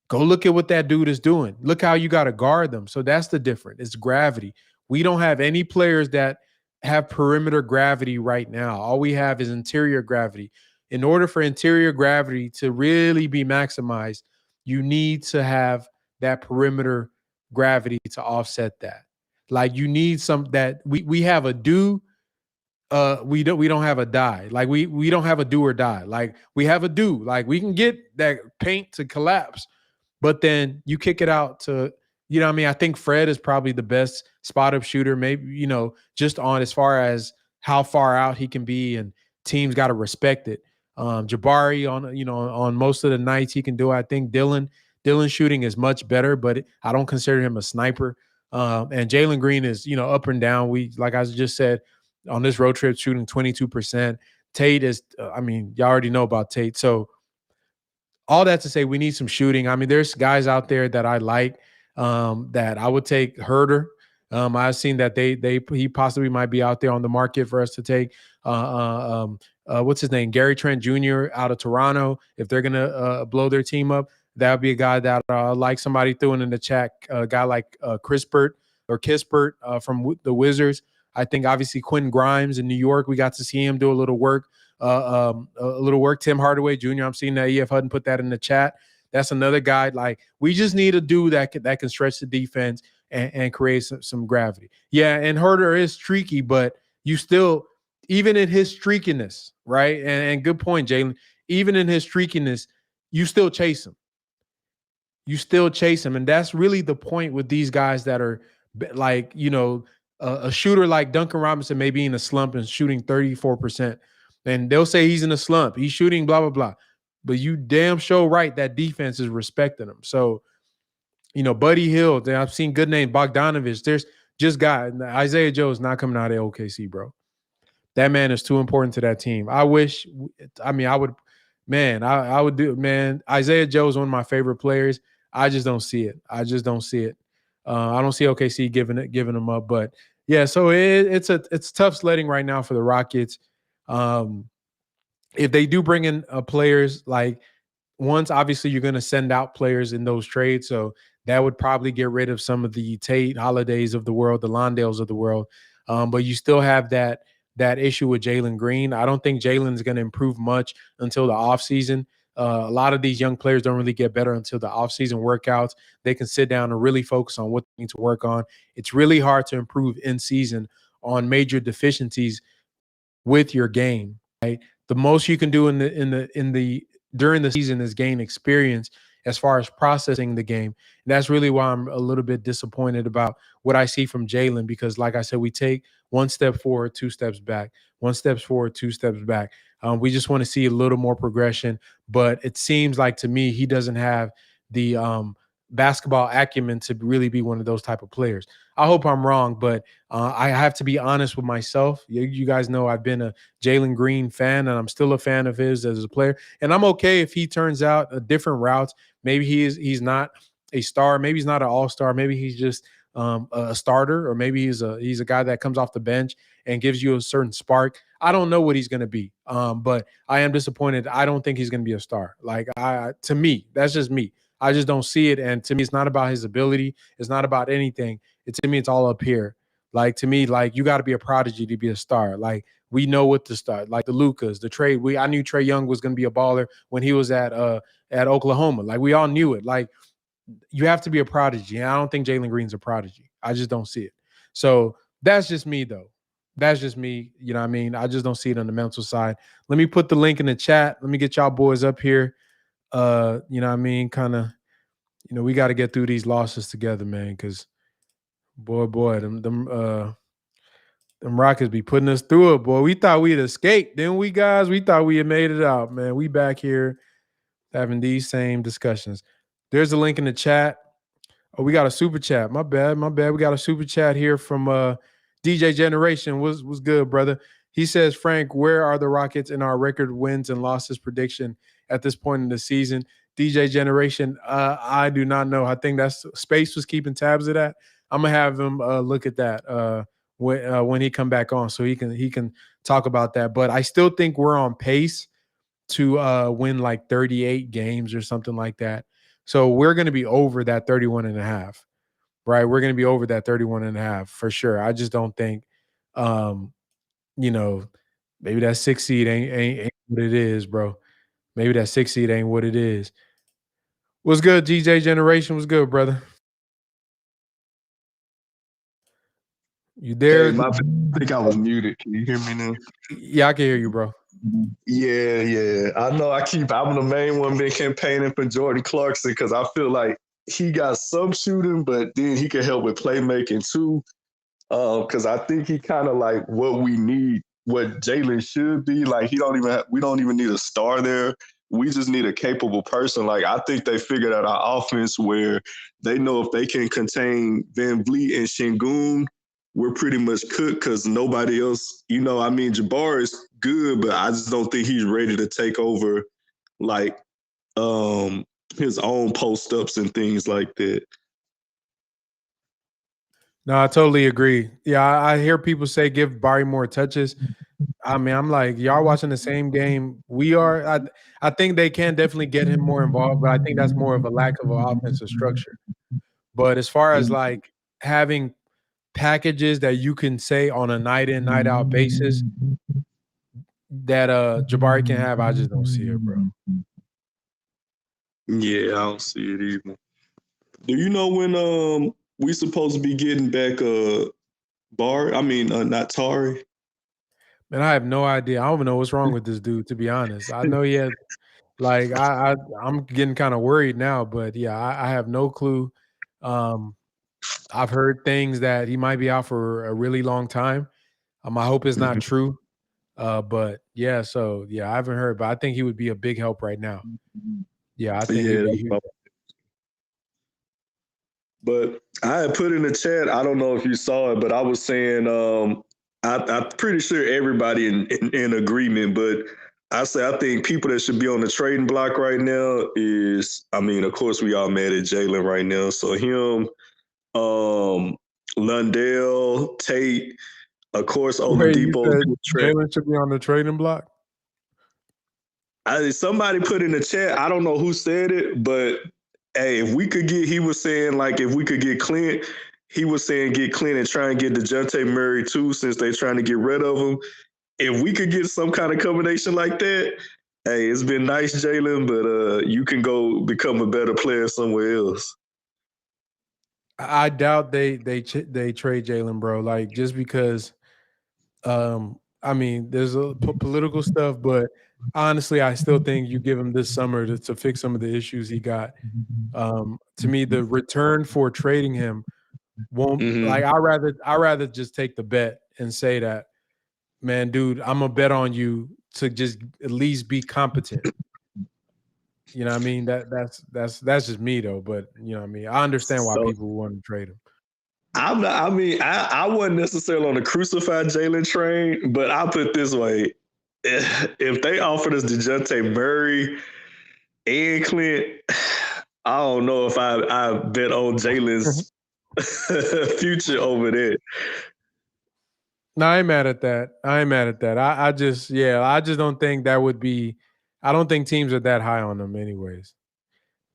Go look at what that dude is doing. Look how you got to guard them. So that's the difference. It's gravity. We don't have any players that have perimeter gravity right now. All we have is interior gravity. In order for interior gravity to really be maximized, you need to have that perimeter gravity to offset that. Like, you need some that we have a do. We don't have a die. Like, we don't have a do or die. Like, we have a do. Like, we can get that paint to collapse, but then you kick it out to, what I mean? I think Fred is probably the best spot up shooter, maybe, just on as far as how far out he can be, and teams got to respect it. Jabari on most of the nights he can do it. I think Dylan shooting is much better, but I don't consider him a sniper. And Jaylen Green is, up and down. Like I just said, on this road trip shooting 22%. Tate is, y'all already know about Tate. So all that to say, we need some shooting. I mean, there's guys out there that I like, that I would take. Herder. I've seen that he possibly might be out there on the market for us to take. What's his name? Gary Trent Jr. out of Toronto. If they're gonna blow their team up, that would be a guy that like somebody threw in the chat. A guy like Kispert from the Wizards. I think obviously Quentin Grimes in New York. We got to see him do a little work. Tim Hardaway Jr. I'm seeing that EF Hutton put that in the chat. That's another guy. Like, we just need a dude that can stretch the defense and create some gravity. Yeah, and Herder is streaky, but you still, even in his streakiness, right? And good point, Jaylen. Even in his streakiness, you still chase him. And that's really the point with these guys that are like, a shooter like Duncan Robinson may be in a slump and shooting 34%. And they'll say he's in a slump. He's shooting blah, blah, blah. But you damn sure right that defense is respecting him. So, Buddy Hield, I've seen good name, Bogdanovich. There's just guys. Isaiah Joe is not coming out of OKC, bro. That man is too important to that team. I wish. I mean, I would. Man, I would do. Man, Isaiah Joe is one of my favorite players. I just don't see it. I just don't see it. I don't see OKC giving him up. But yeah, so it's tough sledding right now for the Rockets. Um, if they do bring in players like once, obviously you're going to send out players in those trades, so that would probably get rid of some of the Tate Holidays of the world, the Londales of the world. But you still have that issue with Jaylen Green. I don't think Jaylen is going to improve much until the offseason. A lot of these young players don't really get better until the offseason workouts. They can sit down and really focus on what they need to work on. It's really hard to improve in season on major deficiencies with your game, right? The most you can do in the during the season is gain experience as far as processing the game. And that's really why I'm a little bit disappointed about what I see from Jaylen, because like I said, we take one step forward, two steps back, one steps forward, two steps back. We just want to see a little more progression, but it seems like to me he doesn't have the basketball acumen to really be one of those type of players. I hope I'm wrong, but I have to be honest with myself. You guys know I've been a Jaylen Green fan, and I'm still a fan of his as a player. And I'm okay if he turns out a different route. Maybe he's not a star. Maybe he's not an all-star. Maybe he's just a starter, or maybe he's a guy that comes off the bench and gives you a certain spark. I don't know what he's going to be, but I am disappointed. I don't think he's going to be a star. Like to me, that's just me. I just don't see it. And to me, it's not about his ability. It's not about anything. To me, it's all up here. Like to me, like you got to be a prodigy to be a star. Like we know what to start. Like the Lucas, the trade. I knew Trae Young was going to be a baller when he was at Oklahoma. Like we all knew it. Like you have to be a prodigy. And I don't think Jaylen Green's a prodigy. I just don't see it. So that's just me though. That's just me. You know what I mean? I just don't see it on the mental side. Let me put the link in the chat. Let me get y'all boys up here. You know what I mean? Kind of, we got to get through these losses together, man, because boy, them Rockets be putting us through it, boy. We thought we'd escaped, didn't we, guys? We thought we had made it out, man. We back here having these same discussions. There's a link in the chat. Oh, we got a super chat. My bad. We got a super chat here from DJ Generation. Was good, brother. He says, Frank, where are the Rockets in our record wins and losses prediction at this point in the season? DJ Generation, I do not know. I think that's Space was keeping tabs of that. I'm gonna have him look at that when he come back on, so he can talk about that. But I still think we're on pace to win like 38 games or something like that. So we're going to be over that 31 and a half, right? We're going to be over that 31 and a half for sure. I just don't think, you know, maybe that 6 seed ain't what it is, bro. Maybe that 6 seed ain't what it is. What's good, DJ Generation? What's good, brother? You there? Hey, I think I was muted. Can you hear me now? Yeah, I can hear you, bro. Yeah. I know I'm the main one been campaigning for Jordan Clarkson because I feel like he got some shooting, but then he can help with playmaking too. Because I think he kind of like what we need, what Jaylen should be. Like we don't even need a star there. We just need a capable person. Like I think they figured out our offense where they know if they can contain Van Vliet and Şengün, we're pretty much cooked because nobody else, I mean, Jabbar is good, but I just don't think he's ready to take over like his own post ups and things like that. No, I totally agree. Yeah, I hear people say give Barry more touches. I mean, I'm like, y'all watching the same game we are. I think they can definitely get him more involved, but I think that's more of a lack of an offensive structure. But as far as like having packages that you can say on a night in, night out basis that Jabari can have, I just don't see it, bro. Yeah, I don't see it either. Do you know when we supposed to be getting back not Tari? Man, I have no idea. I don't even know what's wrong with this dude, to be honest. I know he had like I'm getting kind of worried now, but yeah, I have no clue. I've heard things that he might be out for a really long time. I hope it's not true. But yeah, so yeah, I haven't heard, but I think he would be a big help right now. Yeah, I think he'd be huge. But I had put in the chat, I don't know if you saw it, but I was saying I'm pretty sure everybody in agreement, but I think people that should be on the trading block right now is, I mean, of course we all mad at Jaylen right now. So him, um, Lundell, Tate, of course Wait, you Oladipo. said Jalen should be on the trading block? Somebody put in the chat. I don't know who said it, but hey, if we could get, he was saying like if we could get Clint, he was saying get Clint and try and get DeJounte Murray too, since they're trying to get rid of him. If we could get some kind of combination like that, hey, it's been nice, Jaylen, but you can go become a better player somewhere else. I doubt they trade Jalen, bro. Like just because I mean, there's a political stuff, but honestly, I still think you give him this summer to fix some of the issues he got. To me, the return for trading him won't like. Mm-hmm. I rather just take the bet and say that, man, dude, I'm gonna bet on you to just at least be competent. You know what I mean? That's just me though. But you know what I mean? I understand why So people want to trade him. I'm not. I mean, I wasn't necessarily on the crucified Jaylen train, but I put it this way: if they offered us Dejounte Murray and Clint, I don't know if I bet on Jalen's future over there. No, I ain't mad at that. I ain't mad at that. I just I just don't think that would be. I don't think teams are that high on them, anyways.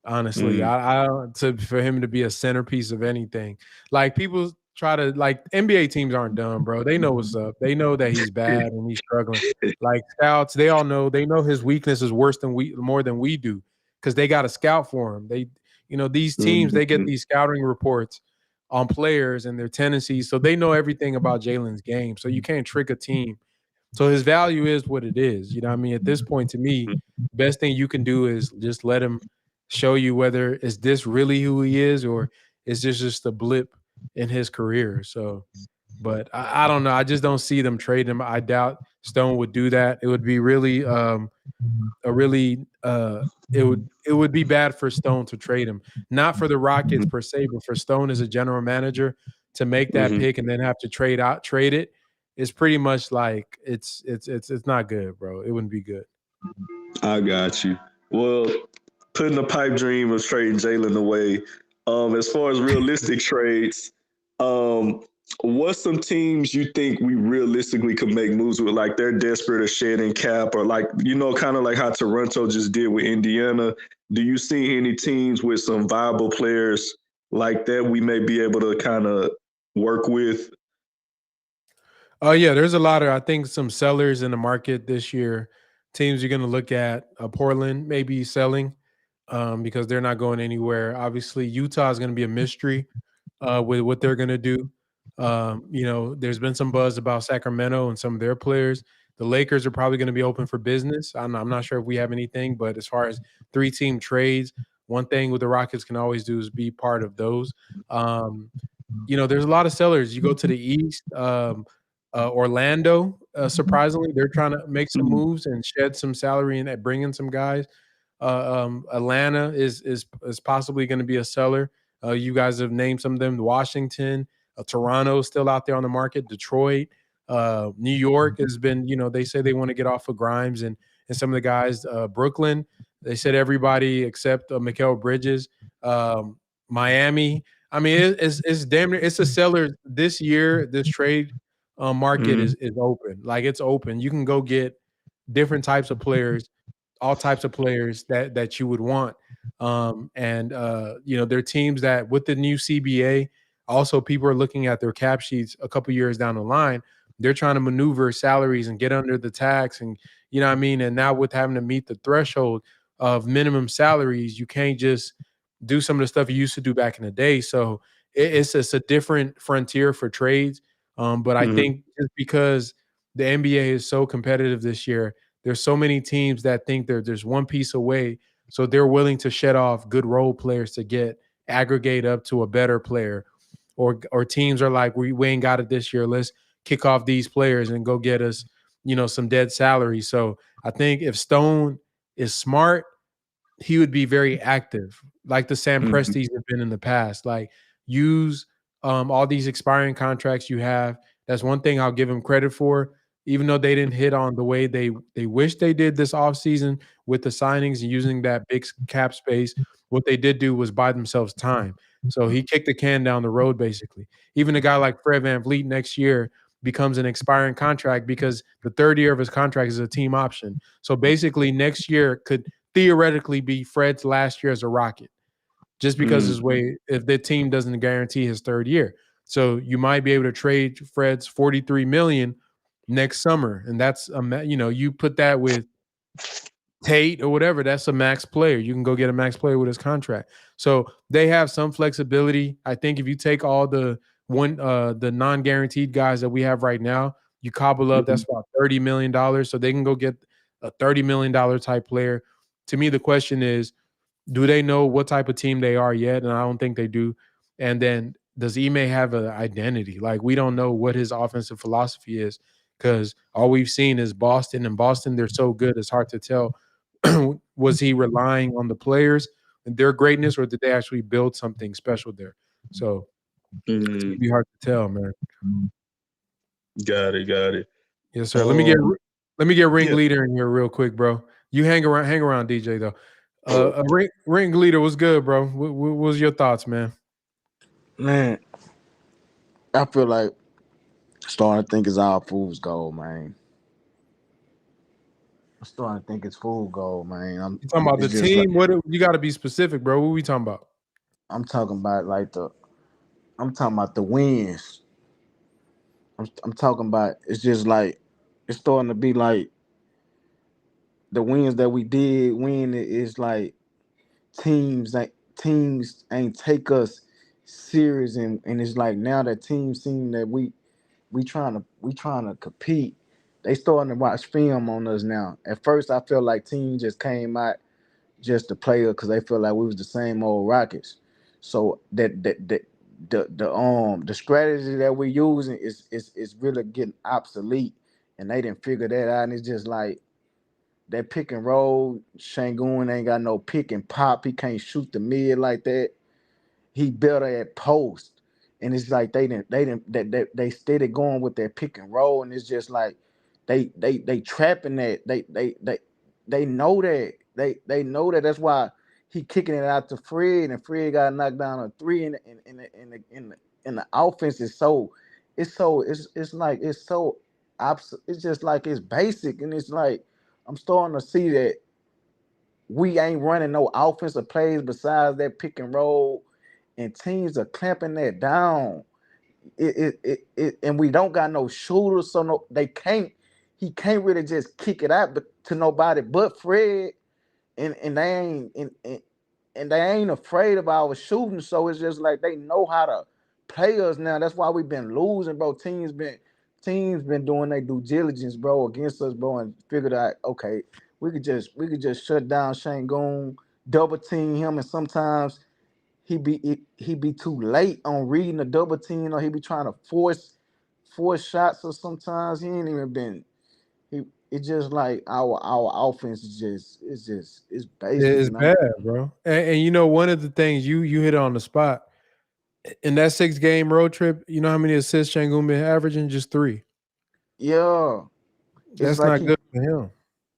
Honestly, Mm, I don't to for him to be a centerpiece of anything. Like people try to like NBA teams aren't dumb, bro. They know what's up. They know that he's bad and he's struggling. Like scouts, they all know. They know his weakness is worse than more than we do because they got a scout for him. They, these teams they get mm, these scouting reports on players and their tendencies, so they know everything about Jalen's game. So you can't trick a team. So his value is what it is. You know what I mean? At this point, to me, best thing you can do is just let him show you whether is this really who he is or is this just a blip in his career. So, but I don't know. I just don't see them trading him. I doubt Stone would do that. It would be really a really it would be bad for Stone to trade him. Not for the Rockets per se, but for Stone as a general manager to make that mm-hmm. pick and then have to trade it is pretty much like it's not good, bro. It wouldn't be good. I got you. Well, putting the pipe dream of trading Jaylen away. As far as realistic trades, um, what's some teams you think we realistically could make moves with? Like they're desperate or shedding cap, or like kind of like how Toronto just did with Indiana. Do you see any teams with some viable players like that we may be able to kind of work with? Oh yeah, there's a lot of I think some sellers in the market this year. Teams you're going to look at Portland maybe selling because they're not going anywhere. Obviously, Utah is going to be a mystery with what they're going to do. There's been some buzz about Sacramento and some of their players. The Lakers are probably going to be open for business. I'm not sure if we have anything, but as far as three-team trades, one thing with the Rockets can always do is be part of those. Um, there's a lot of sellers. You go to the East, Orlando, surprisingly, they're trying to make some Mm-hmm. moves and shed some salary and bring in some guys. Atlanta is possibly going to be a seller. You guys have named some of them. Washington, Toronto is still out there on the market. Detroit, New York has been. They say they want to get off of Grimes and some of the guys. Brooklyn, they said everybody except Mikal Bridges. Miami. I mean, it's damn near it's a seller this year. This trade market Mm-hmm. is open. Like it's open. You can go get different types of players, all types of players that you would want. And there are teams that with the new CBA, also people are looking at their cap sheets a couple years down the line. They're trying to maneuver salaries and get under the tax, and you know what I mean. And now with having to meet the threshold of minimum salaries, you can't just do some of the stuff you used to do back in the day. So it's a different frontier for trades. But I Mm-hmm. think just because the NBA is so competitive this year, there's so many teams that think there's one piece away, so they're willing to shed off good role players to get aggregate up to a better player, or teams are like we ain't got it this year. Let's kick off these players and go get us, some dead salary. So I think if Stone is smart, he would be very active, like the Sam Mm-hmm. Presties have been in the past. Like use all these expiring contracts you have. That's one thing I'll give them credit for. Even though they didn't hit on the way they wish they did this offseason with the signings and using that big cap space, what they did do was buy themselves time. So he kicked the can down the road basically. Even a guy like Fred VanVleet next year becomes an expiring contract because the third year of his contract is a team option. So basically next year could theoretically be Fred's last year as a Rocket just because his Mm, way if the team doesn't guarantee his third year. So you might be able to trade Fred's 43 million next summer, and that's you put that with Tate or whatever, that's a max player. You can go get a max player with his contract. So they have some flexibility. I think if you take all the non-guaranteed guys that we have right now, you cobble up mhm, that's about $30 million. So they can go get a $30 million type player. To me, the question is, do they know what type of team they are yet? And I don't think they do. And then does Ime have an identity? Like we don't know what his offensive philosophy is because all we've seen is Boston, and Boston, they're so good, it's hard to tell. Was he relying on the players and their greatness, or did they actually build something special there? So it's gonna mm. be hard to tell, man. Got it, got it. Yes, sir. Um, Let me get yeah. ringleader in here real quick, bro. You hang around, DJ though. Ringleader was good, bro. What was your thoughts, man? Man, I feel like starting to think it's all fool's gold, man. I'm starting to think it's fool's gold, man. You talking about the It's just like team? You got to be specific, bro. What we talking about? I'm talking about like I'm talking about the wins. I'm talking about it's just like it's starting to be like the wins that we did win is like teams ain't take us serious, and it's like now that teams seem that we trying to compete. They starting to watch film on us now. At first, I felt like teams just came out just to play us because they felt like we was the same old Rockets. So the strategy that we're using is really getting obsolete, and they didn't figure that out. And it's just like that pick and roll. Shangoon ain't got no pick and pop. He can't shoot the mid like that. He better at post. And it's like they steady going with their pick and roll, and it's just like they trapping that. They know that. They know that. That's why he kicking it out to Fred, and Fred got knocked down a three, and the offense is it's like it's so it's just like it's basic, and it's like I'm starting to see that we ain't running no offensive plays besides that pick and roll, and teams are clamping that down. And we don't got no shooters, so no, they can't. He can't really just kick it out to nobody but Fred, and they ain't and they ain't afraid of our shooting. So it's just like they know how to play us now. That's why we've been losing, bro. Teams been doing their due diligence, bro, against us, bro, and figured out, okay, we could just shut down Shangoon, double team him, and sometimes he be too late on reading the double team, or he be trying to force shots, or sometimes he ain't even been he it's just like our offense is basic, It's and I'm bad, bro. And you know, one of the things you hit on the spot in that 6 game road trip. You know how many assists Shangun been averaging? Just three. yeah, it's That's like not he good for him.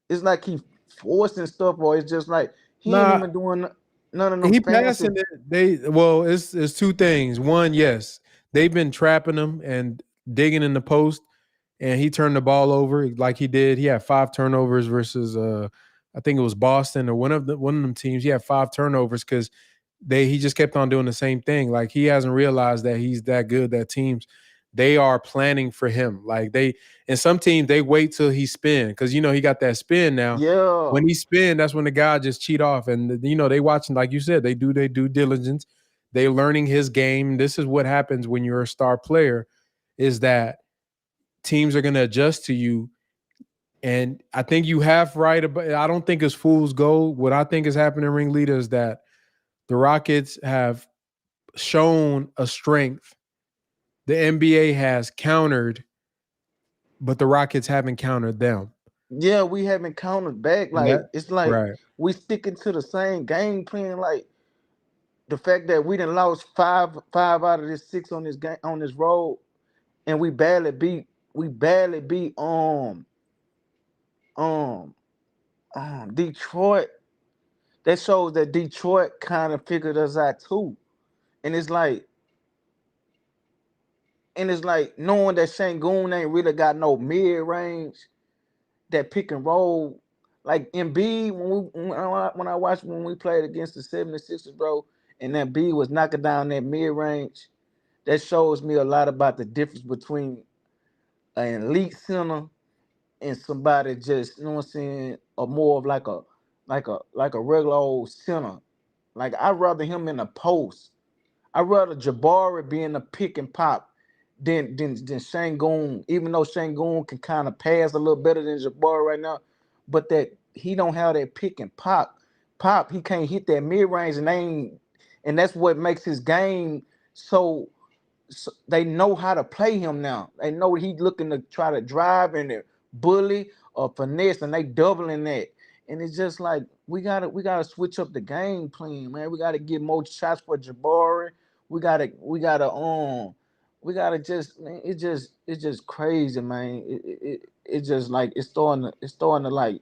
it's like he forcing stuff, or it's just like he ain't Nah, even doing none of them he fancy. passing it. It's two things. One, yes, they've been trapping him and digging in the post, and he turned the ball over like he did. He had 5 turnovers versus I think it was Boston or one of them teams. He had 5 turnovers because he just kept on doing the same thing. Like he hasn't realized that he's that good. That teams they are planning for him. Like and some teams they wait till he spin because he got that spin now. Yeah, When he spin, that's when the guy just cheat off, and they watching like you said. They do their due diligence. They learning his game. This is what happens when you're a star player, is that teams are going to adjust to you. And I think you have right about. I don't think it's fool's gold. What I think is happening, ringleader, is that the Rockets have shown a strength the NBA has countered, but the Rockets haven't countered them. yeah, we haven't countered back. And that Like it's like right. we sticking to the same game plan. Like the fact that we done lost five out of this six on this game on this road, and we barely beat um Detroit. That shows that Detroit kind of figured us out too. And it's like knowing that Shangoon ain't really got no mid range, that pick and roll. Like Embiid, when I watched when we played against the 76ers, bro, and that B was knocking down that mid range, that shows me a lot about the difference between an elite center and somebody just, you know what I'm saying, or more of like a regular old center. Like I'd rather him in the post. I'd rather Jabari be in the pick and pop than Shangoon, even though Shangoon can kind of pass a little better than Jabari right now, but that he don't have that pick and pop. He can't hit that mid range, and that's what makes his game so they know how to play him now. They know he's looking to try to drive and bully or finesse, and they doubling that. And it's just like we gotta switch up the game plan, man. We gotta get more shots for Jabari. We gotta just, man, it's just crazy, man. It's just like it's starting to like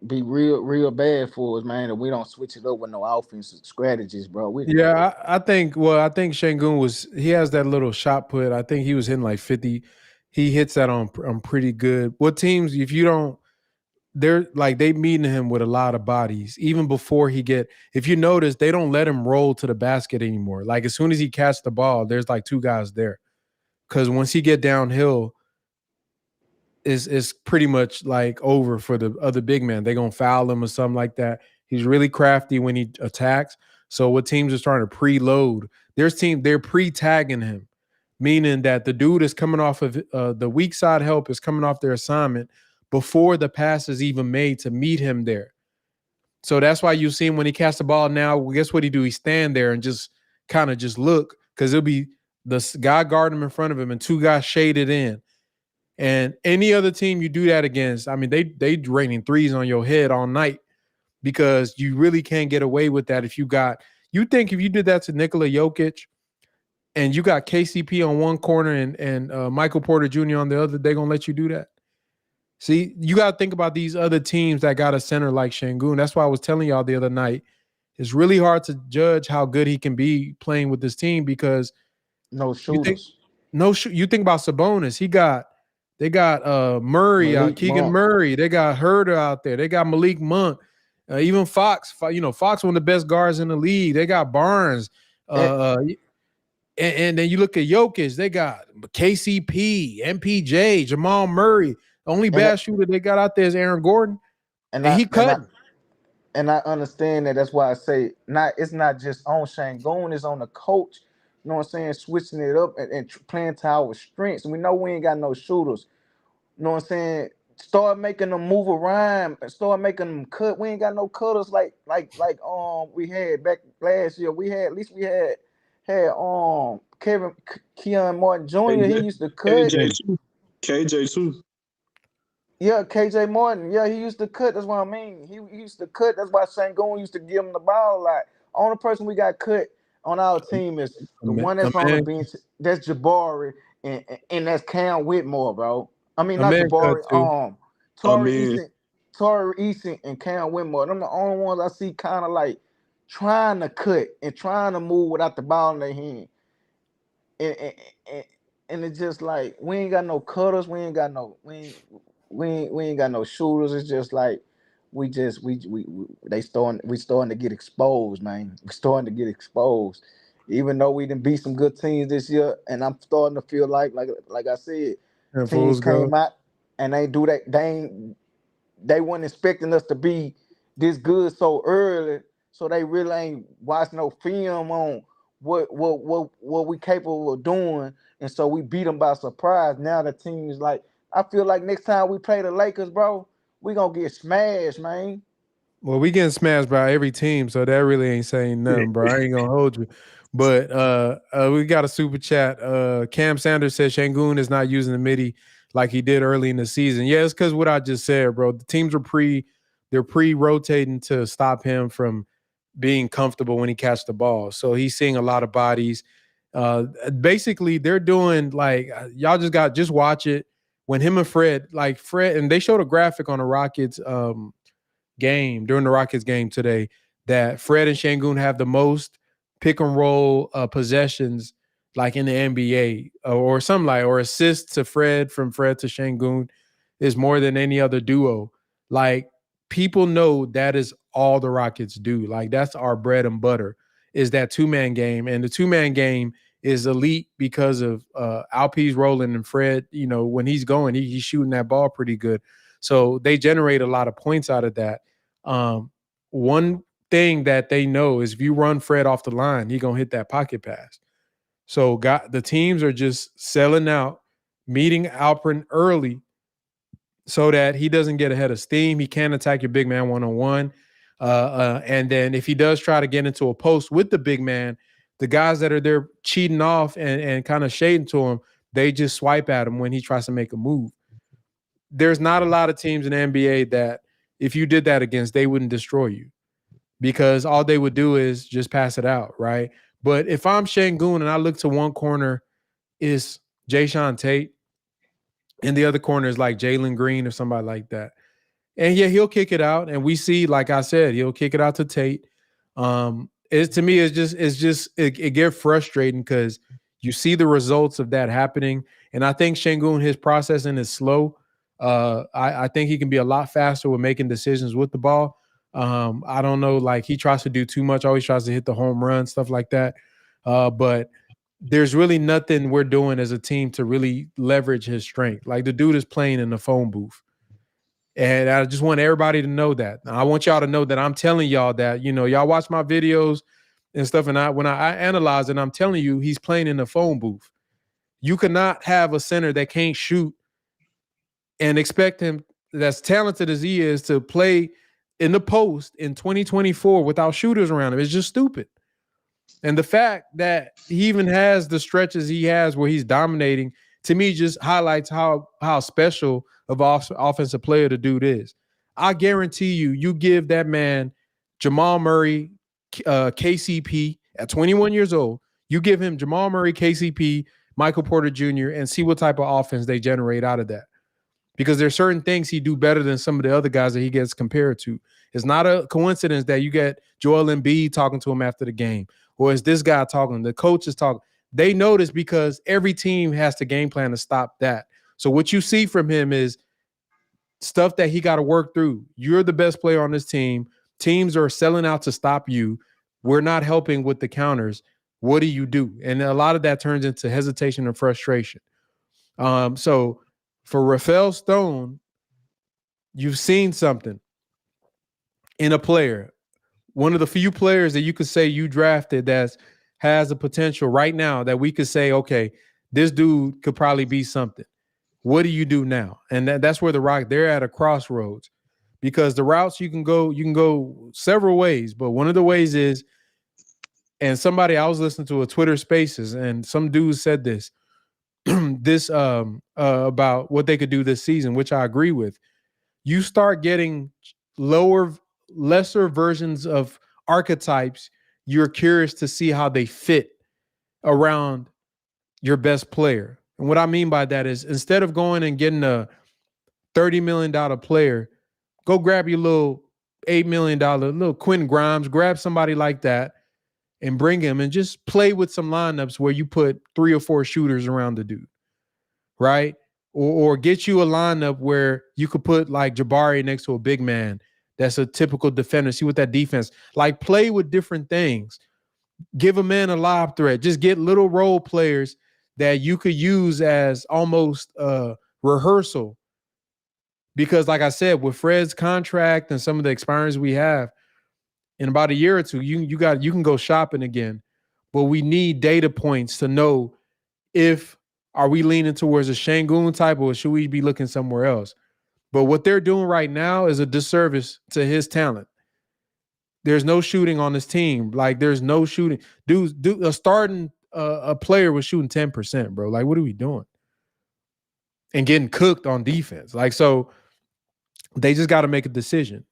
be real bad for us, man. If we don't switch it up with no offensive strategies, bro. Yeah, I think Shangun he has that little shot put. I think he was hitting like 50. He hits that on pretty good. What teams, if you don't, they're like they meeting him with a lot of bodies. Even before if you notice, they don't let him roll to the basket anymore. Like as soon as he catches the ball, there's like two guys there. Because once he get downhill, is pretty much like over for the other big man. They're gonna foul him or something like that. He's really crafty when he attacks. So what teams are starting to preload? They're pre-tagging him, meaning that the dude is coming off of the weak side help is coming off their assignment before the pass is even made to meet him there. So that's why you see him when he casts the ball now. Guess what he do? He stand there and just kind of just look because it'll be the guy guarding him in front of him and two guys shaded in. And any other team you do that against, I mean, they raining threes on your head all night because you really can't get away with that you think if you did that to Nikola Jokic and you got KCP on one corner and Michael Porter Jr. on the other, they're going to let you do that? See, you got to think about these other teams that got a center like Shangun. That's why I was telling y'all the other night, it's really hard to judge how good he can be playing with this team because no you think shooters. you think about Sabonis. They got Murray, Malik Keegan Monk. Murray. They got Herder out there. They got Malik Monk. Even Fox. Fox one of the best guards in the league. They got Barnes. And, And then you look at Jokic. They got KCP, MPJ, Jamal Murray. The only and bad shooter they got out there is Aaron Gordon, and and I he and I cutting. and I understand that. That's why I say it's not just on Shangoon, it's on the coach. You know what I'm saying? Switching it up and playing to our strengths. We know we ain't got no shooters. You know what I'm saying? Start making them move around and start making them cut. We ain't got no cutters like we had back last year. We had Kevin Keon Martin Jr. He KJ, used to cut. KJ too. KJ too. Yeah, KJ Martin. Yeah, he used to cut. That's what I mean. He used to cut. That's why Shangoon used to give him the ball a lot. Only person we got cut on our team is A the man, one a that's on the man, bench. That's Jabari and that's Cam Whitmore, bro. I mean a not man cut Jabari. too. I Torrey mean, Eason, and Cam Whitmore. Them the only ones I see kind of like trying to cut and trying to move without the ball in their hand. and, and, and and it's just like we ain't got no cutters, we ain't got no shooters. It's just like we starting to get exposed, man. We starting to get exposed. Even though we didn't beat some good teams this year, and I'm starting to feel like I said, And teams fools go. came out and they do that. They weren't expecting us to be this good so early, so they really ain't watch no film on what we capable of doing, and so we beat them by surprise. Now the team is like, I feel like next time we play the Lakers, bro, we gonna get smashed, man. Well, we getting smashed by every team, so that really ain't saying nothing, bro. I ain't gonna hold you. But we got a super chat. Cam Sanders says Shangoon is not using the MIDI like he did early in the season. Yeah, it's because what I just said, bro. The teams are they're pre-rotating to stop him from being comfortable when he catch the ball. So he's seeing a lot of bodies. Basically, they're doing like y'all just watch it when him and Fred, and they showed a graphic on the Rockets game during the Rockets game today that Fred and Şengün have the most pick and roll possessions like in the NBA or something like, or assists to Fred from Fred to Şengün is more than any other duo. Like people know that is all the Rockets do. Like that's our bread and butter is that 2-man game, and the 2-man game is elite because of Alpe's rolling and Fred. You know when he's going, he's shooting that ball pretty good. So they generate a lot of points out of that. One thing that they know is if you run Fred off the line, he's gonna hit that pocket pass. So the teams are just selling out, meeting Alperen early so that he doesn't get ahead of steam. He can't attack your big man one-on-one. And then if he does try to get into a post with the big man, the guys that are there cheating off and kind of shading to him, they just swipe at him when he tries to make a move. There's not a lot of teams in the NBA that if you did that against, they wouldn't destroy you because all they would do is just pass it out, right? But if I'm Şengün and I look to one corner is Jayshawn Tate and the other corner is like Jaylen Green or somebody like that. And yeah, he'll kick it out. And we see, like I said, he'll kick it out to Tate. To me, it gets frustrating because you see the results of that happening. And I think Şengün, his processing is slow. I think he can be a lot faster with making decisions with the ball. I don't know, like he tries to do too much, always tries to hit the home run, stuff like that. But there's really nothing we're doing as a team to really leverage his strength. Like the dude is playing in the phone booth. And I just want everybody to know that. I want y'all to know that I'm telling y'all that, y'all watch my videos and stuff. And when I analyze it, I'm telling you, he's playing in the phone booth. You cannot have a center that can't shoot and expect him, that's talented as he is, to play in the post in 2024 without shooters around him. It's just stupid. And the fact that he even has the stretches he has where he's dominating, to me, just highlights how special of an offensive player the dude is. I guarantee you give that man Jamal Murray, KCP at 21 years old. You give him Jamal Murray, KCP, Michael Porter Jr., and see what type of offense they generate out of that. Because there's certain things he do better than some of the other guys that he gets compared to. It's not a coincidence that you get Joel Embiid talking to him after the game, or is this guy talking, the coach is talking. They notice because every team has to game plan to stop that. So what you see from him is stuff that he got to work through. You're the best player on this team. Teams are selling out to stop you. We're not helping with the counters. What do you do? And a lot of that turns into hesitation and frustration. So for Rafael Stone, you've seen something in a player. One of the few players that you could say you drafted that has a potential right now that we could say, okay, this dude could probably be something. What do you do now? And that's where they're at a crossroads, because the routes you can go several ways, but one of the ways is, and I was listening to a Twitter Spaces, and some dude said this, about what they could do this season, which I agree with. You start getting lesser versions of archetypes. You're curious to see how they fit around your best player. And what I mean by that is, instead of going and getting a $30 million player, go grab your little $8 million, little Quentin Grimes, grab somebody like that and bring him and just play with some lineups where you put 3 or 4 shooters around the dude, right? Or get you a lineup where you could put like Jabari next to a big man that's a typical defender. See what that defense, like, play with different things. Give a man a lob threat. Just get little role players that you could use as almost a rehearsal. Because like I said, with Fred's contract and some of the experience we have, in about a year or two, you can go shopping again. But we need data points to know if are we leaning towards a Şengün type, or should we be looking somewhere else? But what they're doing right now is a disservice to his talent. There's no shooting on this team. Like, there's no shooting. A player was shooting 10%, bro. Like, what are we doing? And getting cooked on defense. Like, so they just got to make a decision.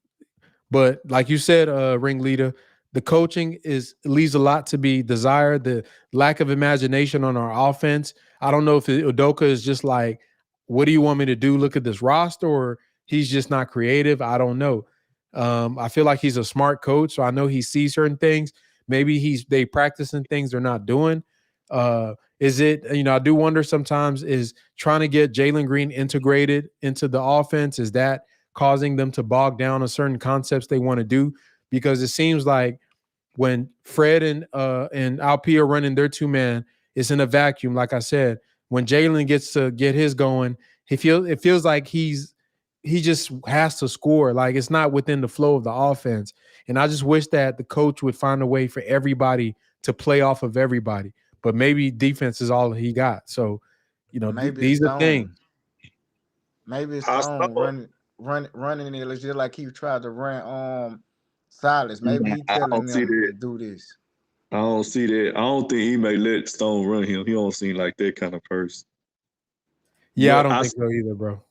But like you said, Ringleader, The coaching leaves a lot to be desired. The lack of imagination on our offense. I don't know if Udoka is just like, what do you want me to do? Look at this roster, or he's just not creative. I don't know. I feel like he's a smart coach, so I know he sees certain things. Maybe they practicing things they're not doing. Is it, I do wonder sometimes, is trying to get Jaylen Green integrated into the offense, is that causing them to bog down on certain concepts they want to do? Because it seems like when Fred and Alpia are running their two-man, it's in a vacuum. Like I said, when Jaylen gets to get his going, it feels like he just has to score. Like it's not within the flow of the offense. And I just wish that the coach would find a way for everybody to play off of everybody. But maybe defense is all he got. So, Maybe these are things. Stone. Maybe I Stone saw. running it just like he tried to run Silas. Maybe Nah, he I telling don't see them that. to do this. I don't see that. I don't think he may let Stone run him. He don't seem like that kind of person. Yeah, I But don't think so either, bro.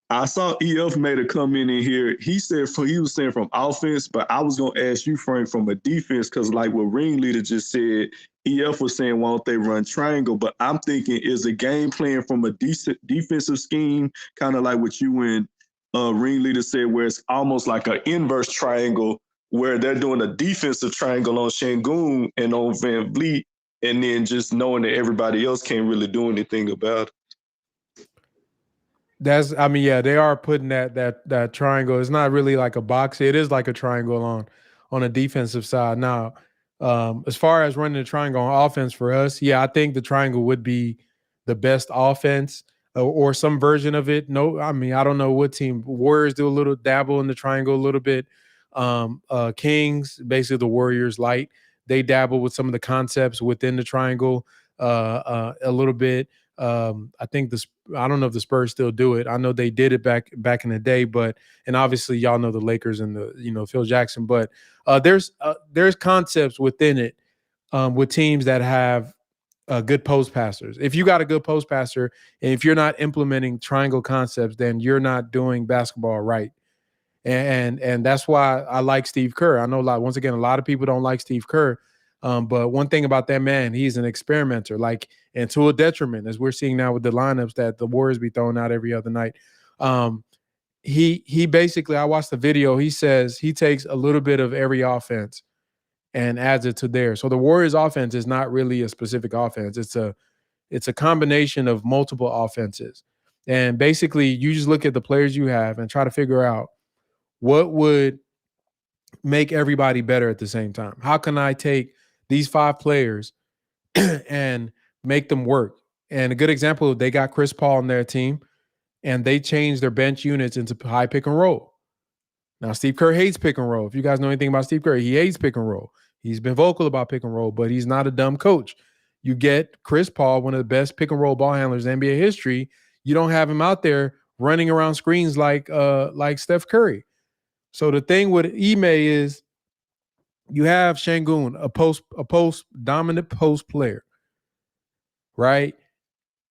I saw EF made a comment in here. He said he was saying from offense, but I was gonna ask you, Frank, from a defense, because like what Ringleader just said, EF was saying why don't they run triangle? But I'm thinking is a game plan from a decent defensive scheme, kind of like what you and Ringleader said, where it's almost like an inverse triangle, where they're doing a defensive triangle on Şengün and on Van Vliet, and then just knowing that everybody else can't really do anything about it. Yeah, they are putting that triangle. It's not really like a box. It is like a triangle on a defensive side. Now, as far as running the triangle on offense for us, yeah, I think the triangle would be the best offense, or some version of it. No, I don't know what team. Warriors do a little dabble in the triangle a little bit. Kings, basically the Warriors light, they dabble with some of the concepts within the triangle a little bit. I think I don't know if the Spurs still do it. I know they did it back in the day, and obviously y'all know the Lakers and the Phil Jackson. But there's concepts within it with teams that have good post passers. If you got a good post passer, and if you're not implementing triangle concepts, then you're not doing basketball right. And that's why I like Steve Kerr. I know once again, a lot of people don't like Steve Kerr. But one thing about that man, he's an experimenter, and to a detriment, as we're seeing now with the lineups that the Warriors be throwing out every other night. He basically, I watched the video, he says he takes a little bit of every offense and adds it to theirs. So the Warriors offense is not really a specific offense. It's a combination of multiple offenses. And basically you just look at the players you have and try to figure out what would make everybody better at the same time. How can I take these 5 players and make them work? And a good example, they got Chris Paul on their team, and they changed their bench units into high pick and roll. Now, Steve Kerr hates pick and roll. If you guys know anything about Steve Kerr, he hates pick and roll. He's been vocal about pick and roll, but he's not a dumb coach. You get Chris Paul, one of the best pick and roll ball handlers in NBA history. You don't have him out there running around screens like Steph Curry. So the thing with Ime is you have Şengün, a post dominant post player, right?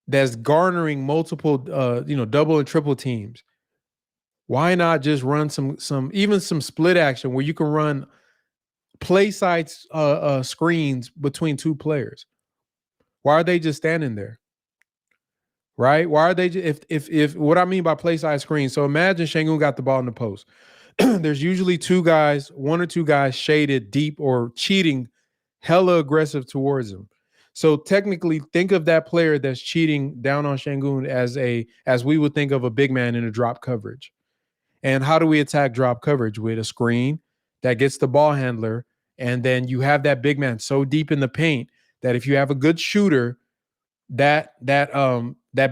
That's garnering multiple double and triple teams. Why not just run some split action where you can run play sites screens between 2 players? Why are they just standing there? Right? Why are they if what I mean by play side screen? So imagine Şengün got the ball in the post. There's usually 2 guys, 1 or 2 guys shaded deep or cheating hella aggressive towards him. So technically, think of that player that's cheating down on Şengün as we would think of a big man in a drop coverage. And how do we attack drop coverage? With a screen that gets the ball handler, and then you have that big man so deep in the paint that if you have a good shooter, that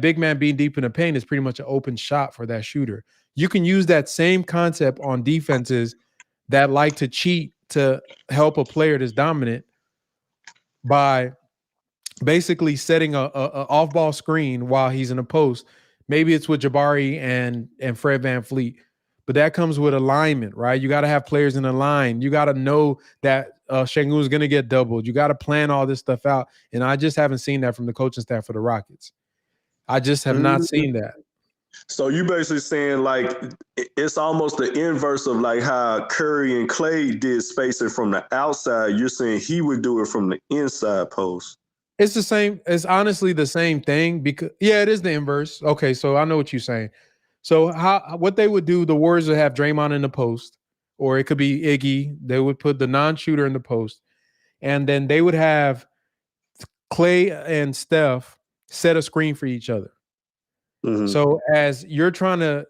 big man being deep in the paint is pretty much an open shot for that shooter. You can use that same concept on defenses that like to cheat to help a player that's dominant by basically setting a off-ball screen while he's in a post. Maybe it's with Jabari and Fred VanVleet, but that comes with alignment, right? You got to have players in a line. You got to know that Şengün is going to get doubled. You got to plan all this stuff out, and I just haven't seen that from the coaching staff for the Rockets. I just have not seen that. So you basically saying like it's almost the inverse of like how Curry and Clay did spacing from the outside. You're saying he would do it from the inside post. It's the same. It's honestly the same thing because it is the inverse. Okay, so I know what you're saying. So what they would do, the Warriors would have Draymond in the post, or it could be Iggy. They would put the non-shooter in the post, and then they would have Clay and Steph set a screen for each other. Mm-hmm. So as you're trying to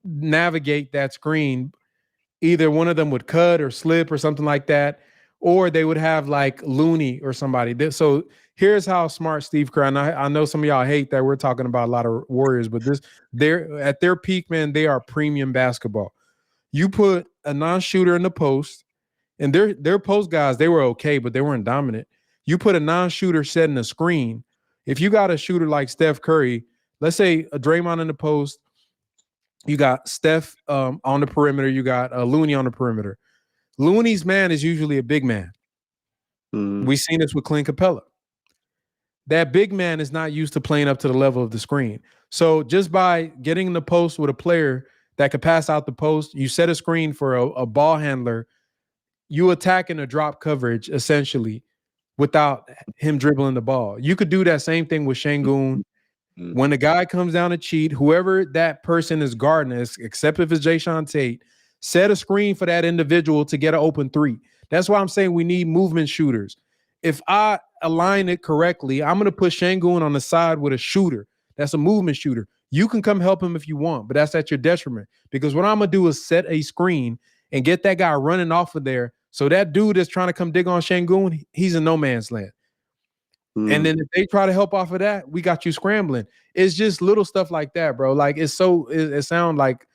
navigate that screen, either one of them would cut or slip or something like that, or they would have like Looney or somebody. So here's how smart Steve Kerr. And I know some of y'all hate that we're talking about a lot of Warriors, but they're at their peak, man. They are premium basketball. You put a non-shooter in the post, and their post guys, they were okay, but they weren't dominant. You put a non-shooter setting a screen. If you got a shooter like Steph Curry, let's say a Draymond in the post, you got Steph on the perimeter, you got Looney on the perimeter. Looney's man is usually a big man. Mm-hmm. We've seen this with Clint Capella. That big man is not used to playing up to the level of the screen. So just by getting in the post with a player that could pass out the post, you set a screen for a ball handler, you attacking a drop coverage essentially without him dribbling the ball. You could do that same thing with Şengün. When the guy comes down to cheat, whoever that person is guarding, except if it's Jayshawn Tate, set a screen for that individual to get an open three. That's why I'm saying we need movement shooters. If I align it correctly, I'm going to put Şengün on the side with a shooter. That's a movement shooter. You can come help him if you want, but that's at your detriment. Because what I'm going to do is set a screen and get that guy running off of there. So that dude that's trying to come dig on Şengün, he's in no man's land. And then if they try to help off of that, we got you scrambling. It's just little stuff like that, bro. Like it sounds like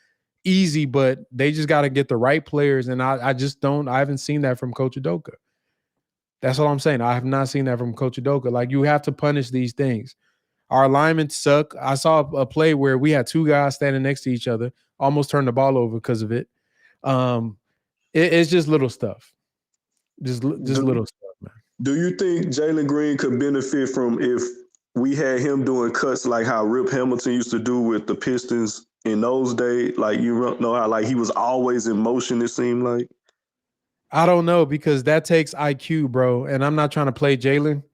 easy, but they just got to get the right players. And I haven't seen that from Coach Udoka. That's all I'm saying. I have not seen that from Coach Udoka. Like you have to punish these things. Our alignments suck. I saw a play where we had two guys standing next to each other, almost turned the ball over because of it. It's just little stuff. Just little stuff, man. Do you think Jaylen Green could benefit from if we had him doing cuts like how Rip Hamilton used to do with the Pistons in those days? Like you know how like he was always in motion, it seemed like? I don't know because that takes IQ, bro. And I'm not trying to play Jaylen,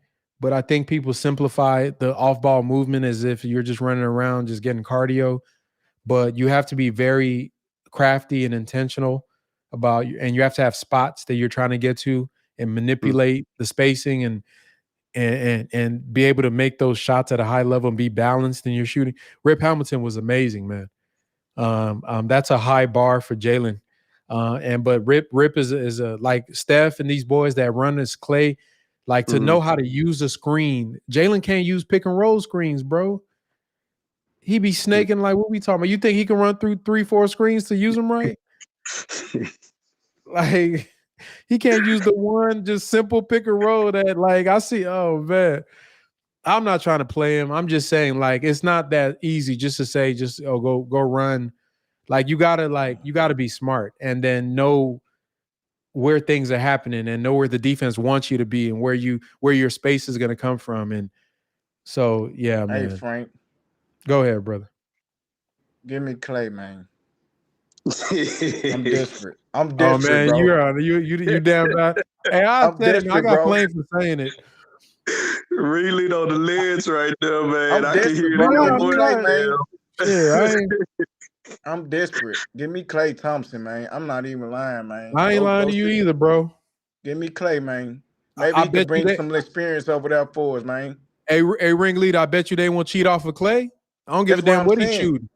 but I think people simplify the off-ball movement as if you're just running around, just getting cardio. But you have to be very crafty and intentional about, and you have to have spots that you're trying to get to and manipulate the spacing and be able to make those shots at a high level and be balanced in your shooting. Rip Hamilton was amazing, man. That's a high bar for Jaylen. But Rip is a like Steph and these boys that run as Clay, like to know how to use a screen. Jaylen can't use pick and roll screens, bro. He be snaking like what we talking about. You think he can run through 3-4 screens to use them right? Like he can't use the one just simple pick and roll that like I see. Oh man, I'm not trying to play him. I'm just saying like it's not that easy just to say go run. Like you gotta be smart and then know where things are happening and know where the defense wants you to be and where your space is gonna come from. And so yeah, man. Hey Frank, go ahead, brother. Give me Clay, man. I'm desperate. Oh man, bro. you damn bad. Hey, I said it. I got blamed for saying it. Really on the ledge right there, man. I can hear that. Yeah, I'm desperate. Give me Klay Thompson, man. I'm not even lying, man. I ain't lying to you either, bro. Give me Clay, man. Maybe he can bring some experience over there for us, man. Hey, ringleader, I bet you they won't cheat off of Clay. I don't give a damn what he's shooting.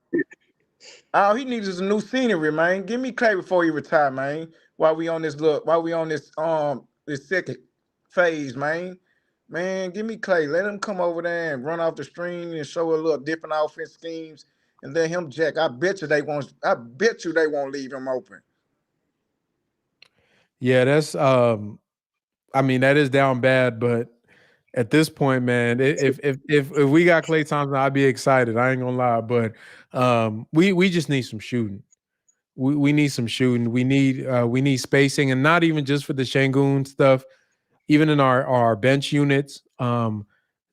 All he needs is a new scenery, man. Give me Clay before he retire, man. While we on this second phase, man. Man, give me Clay. Let him come over there and run off the string and show a little different offense schemes, and let him jack. I bet you they won't leave him open. Yeah, that's I mean, that is down bad, but at this point, man, if we got Klay Thompson, I'd be excited. I ain't gonna lie, but we just need some shooting. We need some shooting. We need spacing, and not even just for the Şengün stuff. Even in our bench units, I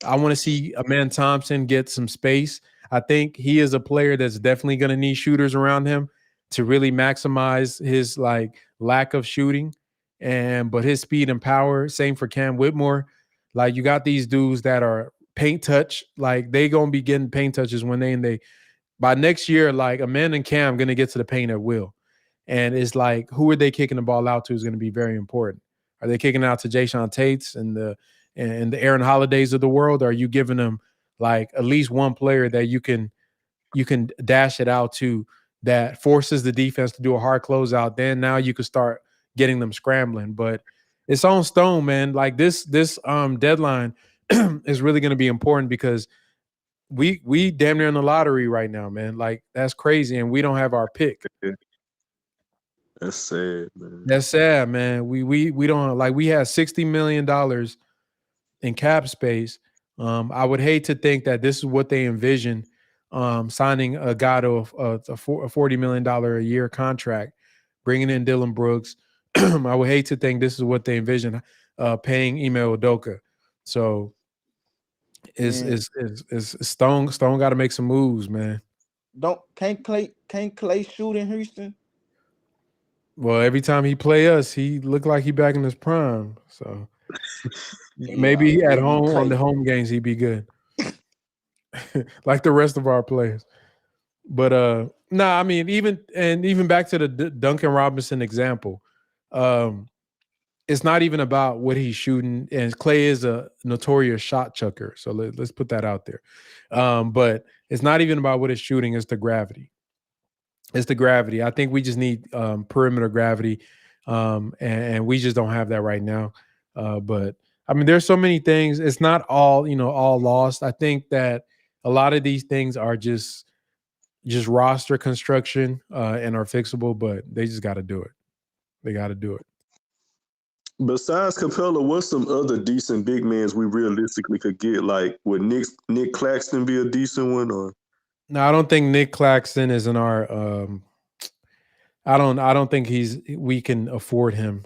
want to see Amen Thompson get some space. I think he is a player that's definitely going to need shooters around him to really maximize his like lack of shooting, and but his speed and power. Same for Cam Whitmore. Like you got these dudes that are paint touch, like they gonna be getting paint touches when they by next year. Like Amanda and Cam gonna get to the paint at will, and it's like who are they kicking the ball out to is going to be very important. Are they kicking out to Jayshawn Tates and the Aaron Holidays of the world? Or are you giving them like at least one player that you can dash it out to that forces the defense to do a hard closeout? Then now you can start getting them scrambling. But it's on Stone, man. Like this deadline is really going to be important because we damn near in the lottery right now, man. Like that's crazy, and we don't have our pick. That's sad, man. That's sad, man. We don't like we had $60 million in cap space. I would hate to think that this is what they envision, signing a guy to a $40 million a year contract, bringing in Dylan Brooks. I would hate to think this is what they envision, paying Ime Udoka. So Man, is Stone got to make some moves, man. don't can't Clay shoot in Houston? Well, every time he play us, he look like he back in his prime. So Yeah, maybe at maybe home on the Clay. home games he'd be good, like the rest of our players. But nah, I mean, even back to the Duncan Robinson example, um, it's not even about what he's shooting. And Clay is a notorious shot chucker, so let's put that out there. But it's not even about what it's shooting; it's the gravity. It's the gravity. I think we just need perimeter gravity, and we just don't have that right now. But I mean, there's so many things. It's not all all lost. I think that a lot of these things are just roster construction and are fixable, but they just got to do it. They got to do it. Besides Capella, what's some other decent big mans we realistically could get? Like, would Nick Claxton be a decent one? Or No, I don't think Nick Claxton is in our. I don't think we can afford him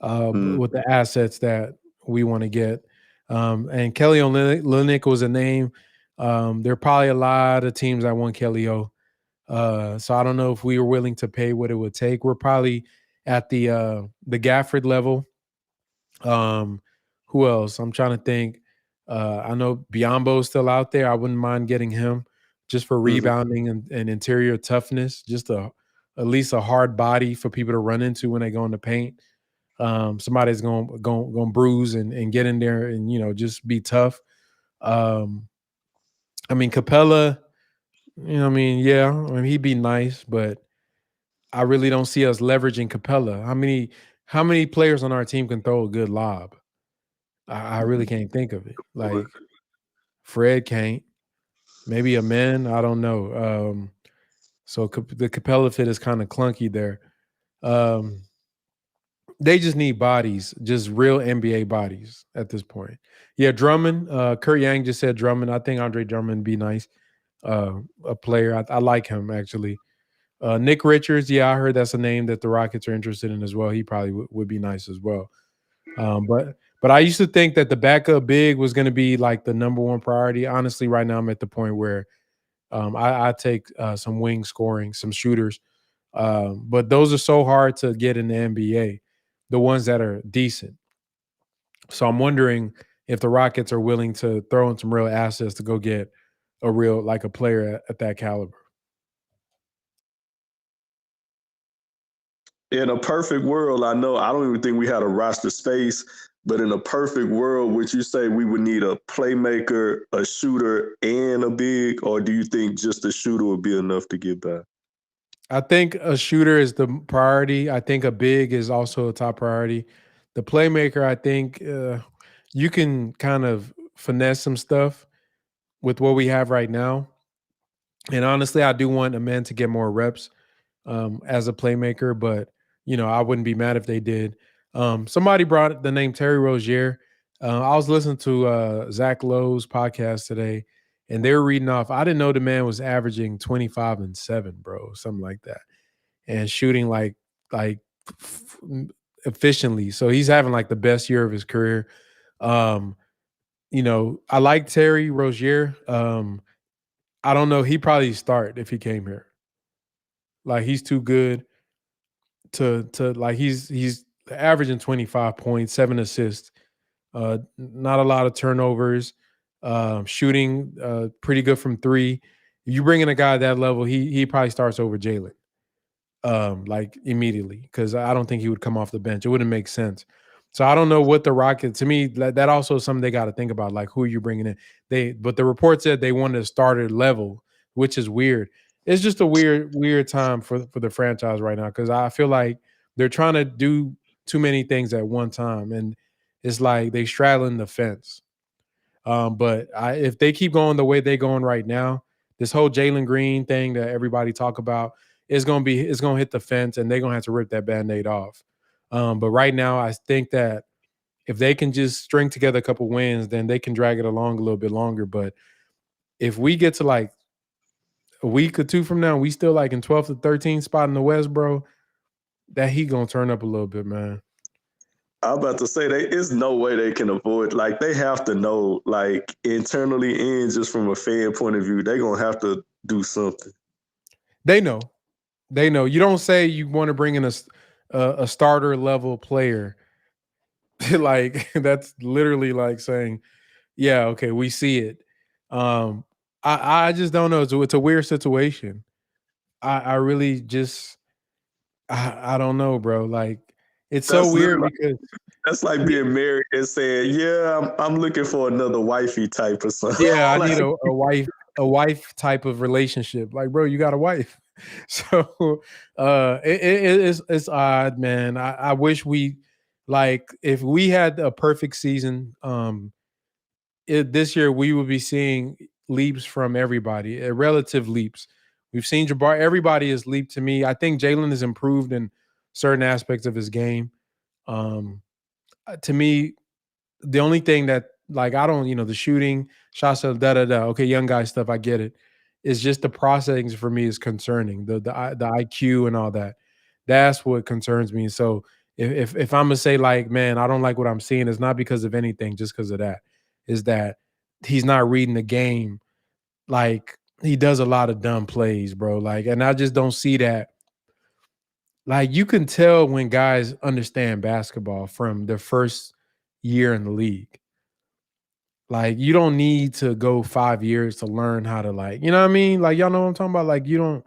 mm, with the assets that we want to get. And Kelly Olynyk was a name. There are probably a lot of teams that want Kelly O. So I don't know if we were willing to pay what it would take. We're probably at the Gafford level. Um, who else? I'm trying to think. I know Biombo's still out there. I wouldn't mind getting him just for mhm. rebounding and interior toughness. Just at least a hard body for people to run into when they go in the paint. Somebody's going bruise and get in there and just be tough. Um, I mean Capella, I mean, yeah, I mean he'd be nice, but I really don't see us leveraging Capella. How many players on our team can throw a good lob? I really can't think of it. Like Fred can't. Maybe a man. I don't know. So the Capella fit is kind of clunky there. Um, they just need bodies, just real NBA bodies at this point. Yeah, Drummond. Kurt Yang just said Drummond. I think Andre Drummond be nice. A player. I like him actually. Nick Richards. Yeah, I heard that's a name that the Rockets are interested in as well. He probably would be nice as well. But I used to think that the backup big was going to be like the number one priority. Honestly, right now I'm at the point where I take some wing scoring, some shooters, but those are so hard to get in the NBA, the ones that are decent. So I'm wondering if the Rockets are willing to throw in some real assets to go get a real like a player at that caliber. In a perfect world, I know I don't even think we had a roster space, but in a perfect world, would you say we would need a playmaker, a shooter, and a big, or do you think just a shooter would be enough to get by? I think a shooter is the priority. I think a big is also a top priority. The playmaker, I think you can kind of finesse some stuff with what we have right now. And honestly, I do want a man to get more reps as a playmaker, but I wouldn't be mad if they did. Somebody brought the name Terry Rozier. I was listening to Zach Lowe's podcast today, and they were reading off. I didn't know the man was averaging 25 and 7, bro, something like that, and shooting like f- efficiently. So he's having like the best year of his career. Um, I like Terry Rozier. I don't know. He probably start if he came here. Like he's too good to like he's averaging 25 points, 7 assists, not a lot of turnovers, shooting pretty good from three. You bring in a guy at that level, he probably starts over Jalen, like immediately because I don't think he would come off the bench. It wouldn't make sense. So I don't know what the Rockets. To me, that also is something they got to think about, like who are you bringing in? But the report said they wanted a starter level, which is weird. It's just a weird time for the franchise right now because I feel like they're trying to do too many things at one time, and it's like they straddling the fence. But if they keep going the way they're going right now, this whole Jaylen Green thing that everybody talk about is gonna hit the fence, and they're gonna have to rip that band-aid off. But right now, I think that if they can just string together a couple wins, then they can drag it along a little bit longer. But if we get to like a week or two from now, we still like in 12th to 13th spot in the West, bro, that heat gonna turn up a little bit, man. I'm about to say they is no way they can avoid, like they have to know, like internally and just from a fan point of view, they're gonna have to do something. They know. They know. You don't say you want to bring in a starter level player. Like that's literally like saying, "Yeah, okay, we see it." Um, I just don't know. It's a weird situation. I really just I don't know, bro. Like it's so That's weird literally because that's like y- being married and saying, "Yeah, I'm looking for another wifey type or something." yeah, I need Like, a wife type of relationship. Like, bro, you got a wife. So it's odd, man. I wish we like if we had a perfect season, this year we would be seeing leaps from everybody, relative leaps. We've seen Jabbar. Everybody has leaped to me. I think Jalen has improved in certain aspects of his game. Um, to me, the only thing that like I don't, the shooting, shots, da da da. Okay, young guy stuff, I get it. It's just the processing for me is concerning. The IQ and all that. That's what concerns me. So if I'm gonna say like, man, I don't like what I'm seeing, it's not because of anything, just because of that. Is that he's not reading the game. Like he does a lot of dumb plays, bro. Like, and I just don't see that. Like you can tell when guys understand basketball from their first year in the league. Like, you don't need to go 5 years to learn how to, like, you know what I mean? Like, y'all know what I'm talking about? Like, you don't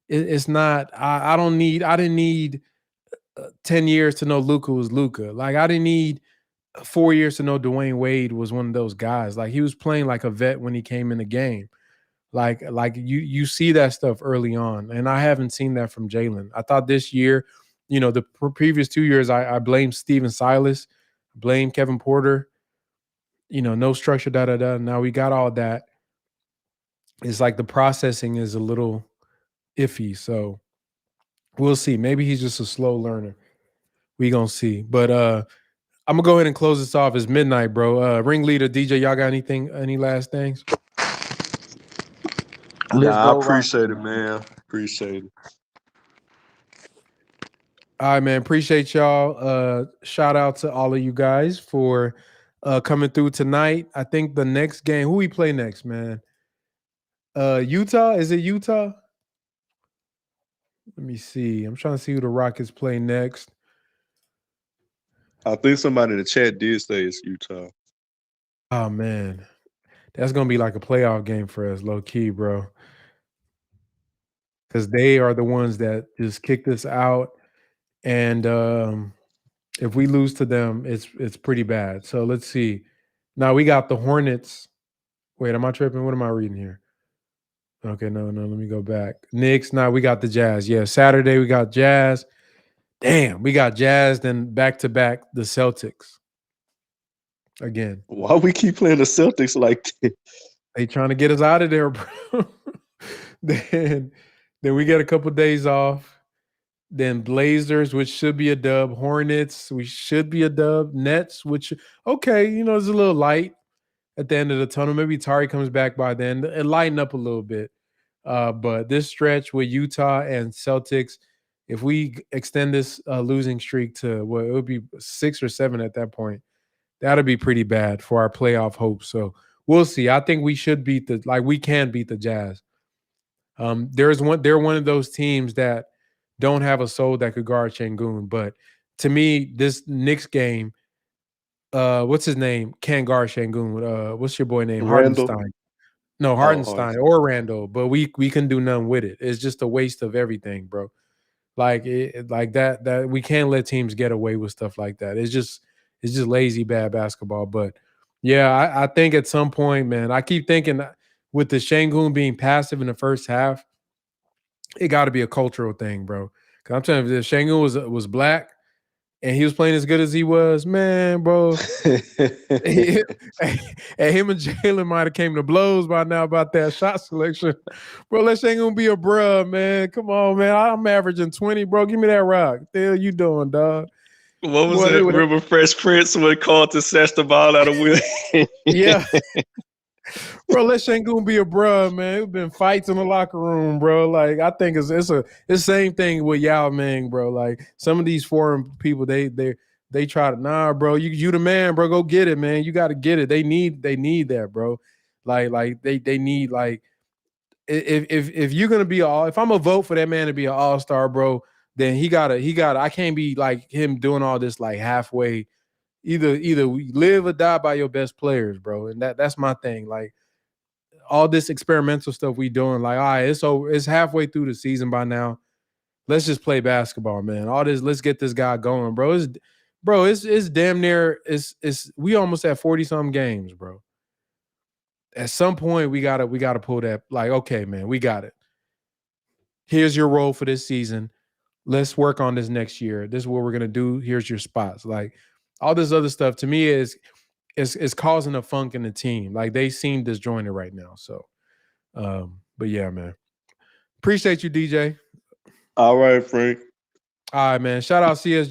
it's not I didn't need 10 years to know Luka was Luka. Like, I didn't need 4 years to know Dwayne Wade was one of those guys. Like, he was playing like a vet when he came in the game. Like you see that stuff early on, and I haven't seen that from Jalen. I thought this year, the previous 2 years, I blamed Steven Silas, blame Kevin Porter, no structure, da da da. Now we got all that. It's like the processing is a little iffy. So we'll see. Maybe he's just a slow learner. We gonna see. But I'm gonna go ahead and close this off. It's midnight, bro. Ringleader DJ, y'all got any last things? Let's nah, I go right. appreciate it, man. Appreciate it. All right, man. Appreciate y'all. Shout out to all of you guys for coming through tonight. I think the next game, who we play next, man? Utah? Is it Utah? Let me see. I'm trying to see who the Rockets play next. I think somebody in the chat did say it's Utah. Oh man. That's gonna be like a playoff game for us, low key, bro. Because they are the ones that just kicked us out. And if we lose to them, it's pretty bad. So let's see. Now we got the Hornets. Wait, am I tripping? What am I reading here? Okay, no, no, let me go back. Knicks. Now we got the Jazz. Yeah, Saturday we got Jazz. Damn, we got Jazz, then back to back the Celtics again. Why we keep playing the Celtics like this? They trying to get us out of there, bro. then then we get a couple days off. Then Blazers, which should be a dub. Hornets, we should be a dub. Nets, which okay, it's a little light at the end of the tunnel. Maybe Tari comes back by then. It lighten up a little bit. But this stretch with Utah and Celtics, if we extend this losing streak to what it would be 6 or 7 at that point, that'll be pretty bad for our playoff hopes. So we'll see. I think we should beat we can beat the Jazz. They're one of those teams that don't have a soul that could guard Şengün. But to me, this Knicks game, what's his name? Can't guard Şengün. What's your boy name? Randall. Hardenstein. No, Oh, Hardenstein or Randall. But we can do nothing with it. It's just a waste of everything, bro. Like that we can't let teams get away with stuff like that. It's just lazy bad basketball. But yeah, I think at some point, man, I keep thinking with the Şengün being passive in the first half, it got to be a cultural thing, bro. Cause I'm telling you, if Şengün was black and he was playing as good as he was, man, bro. And him and Jaylen might have came to blows by now about that shot selection. Bro, that ain't gonna be a bruh, man. Come on, man. I'm averaging 20, bro. Give me that rock. What the hell you doing, dog? What was that? Remember Fresh Prince when called to snatch the ball out of Will? Yeah. Bro, let Şengün be a bruh, man. It's been fights in the locker room, bro. Like, I think it's the same thing with Yao Ming, bro. Like, some of these foreign people, they try to, nah, bro, you the man, bro. Go get it, man. You got to get it. They need that, bro. Like they need, like, if you're gonna be if I'm gonna vote for that man to be an all-star, bro, then he gotta. I can't be like him doing all this like halfway. Either live or die by your best players, bro. And that's my thing. Like, all this experimental stuff we doing, like, all right, it's halfway through the season by now. Let's just play basketball, man. All this, let's get this guy going, bro. It's damn near we almost at 40-something games, bro. At some point, we gotta pull that, like, okay, man, we got it. Here's your role for this season. Let's work on this next year. This is what we're gonna do. Here's your spots. Like, all this other stuff to me is causing a funk in the team. Like, they seem disjointed right now. So, but yeah, man. Appreciate you, DJ. All right, Frank. All right, man. Shout out CSG.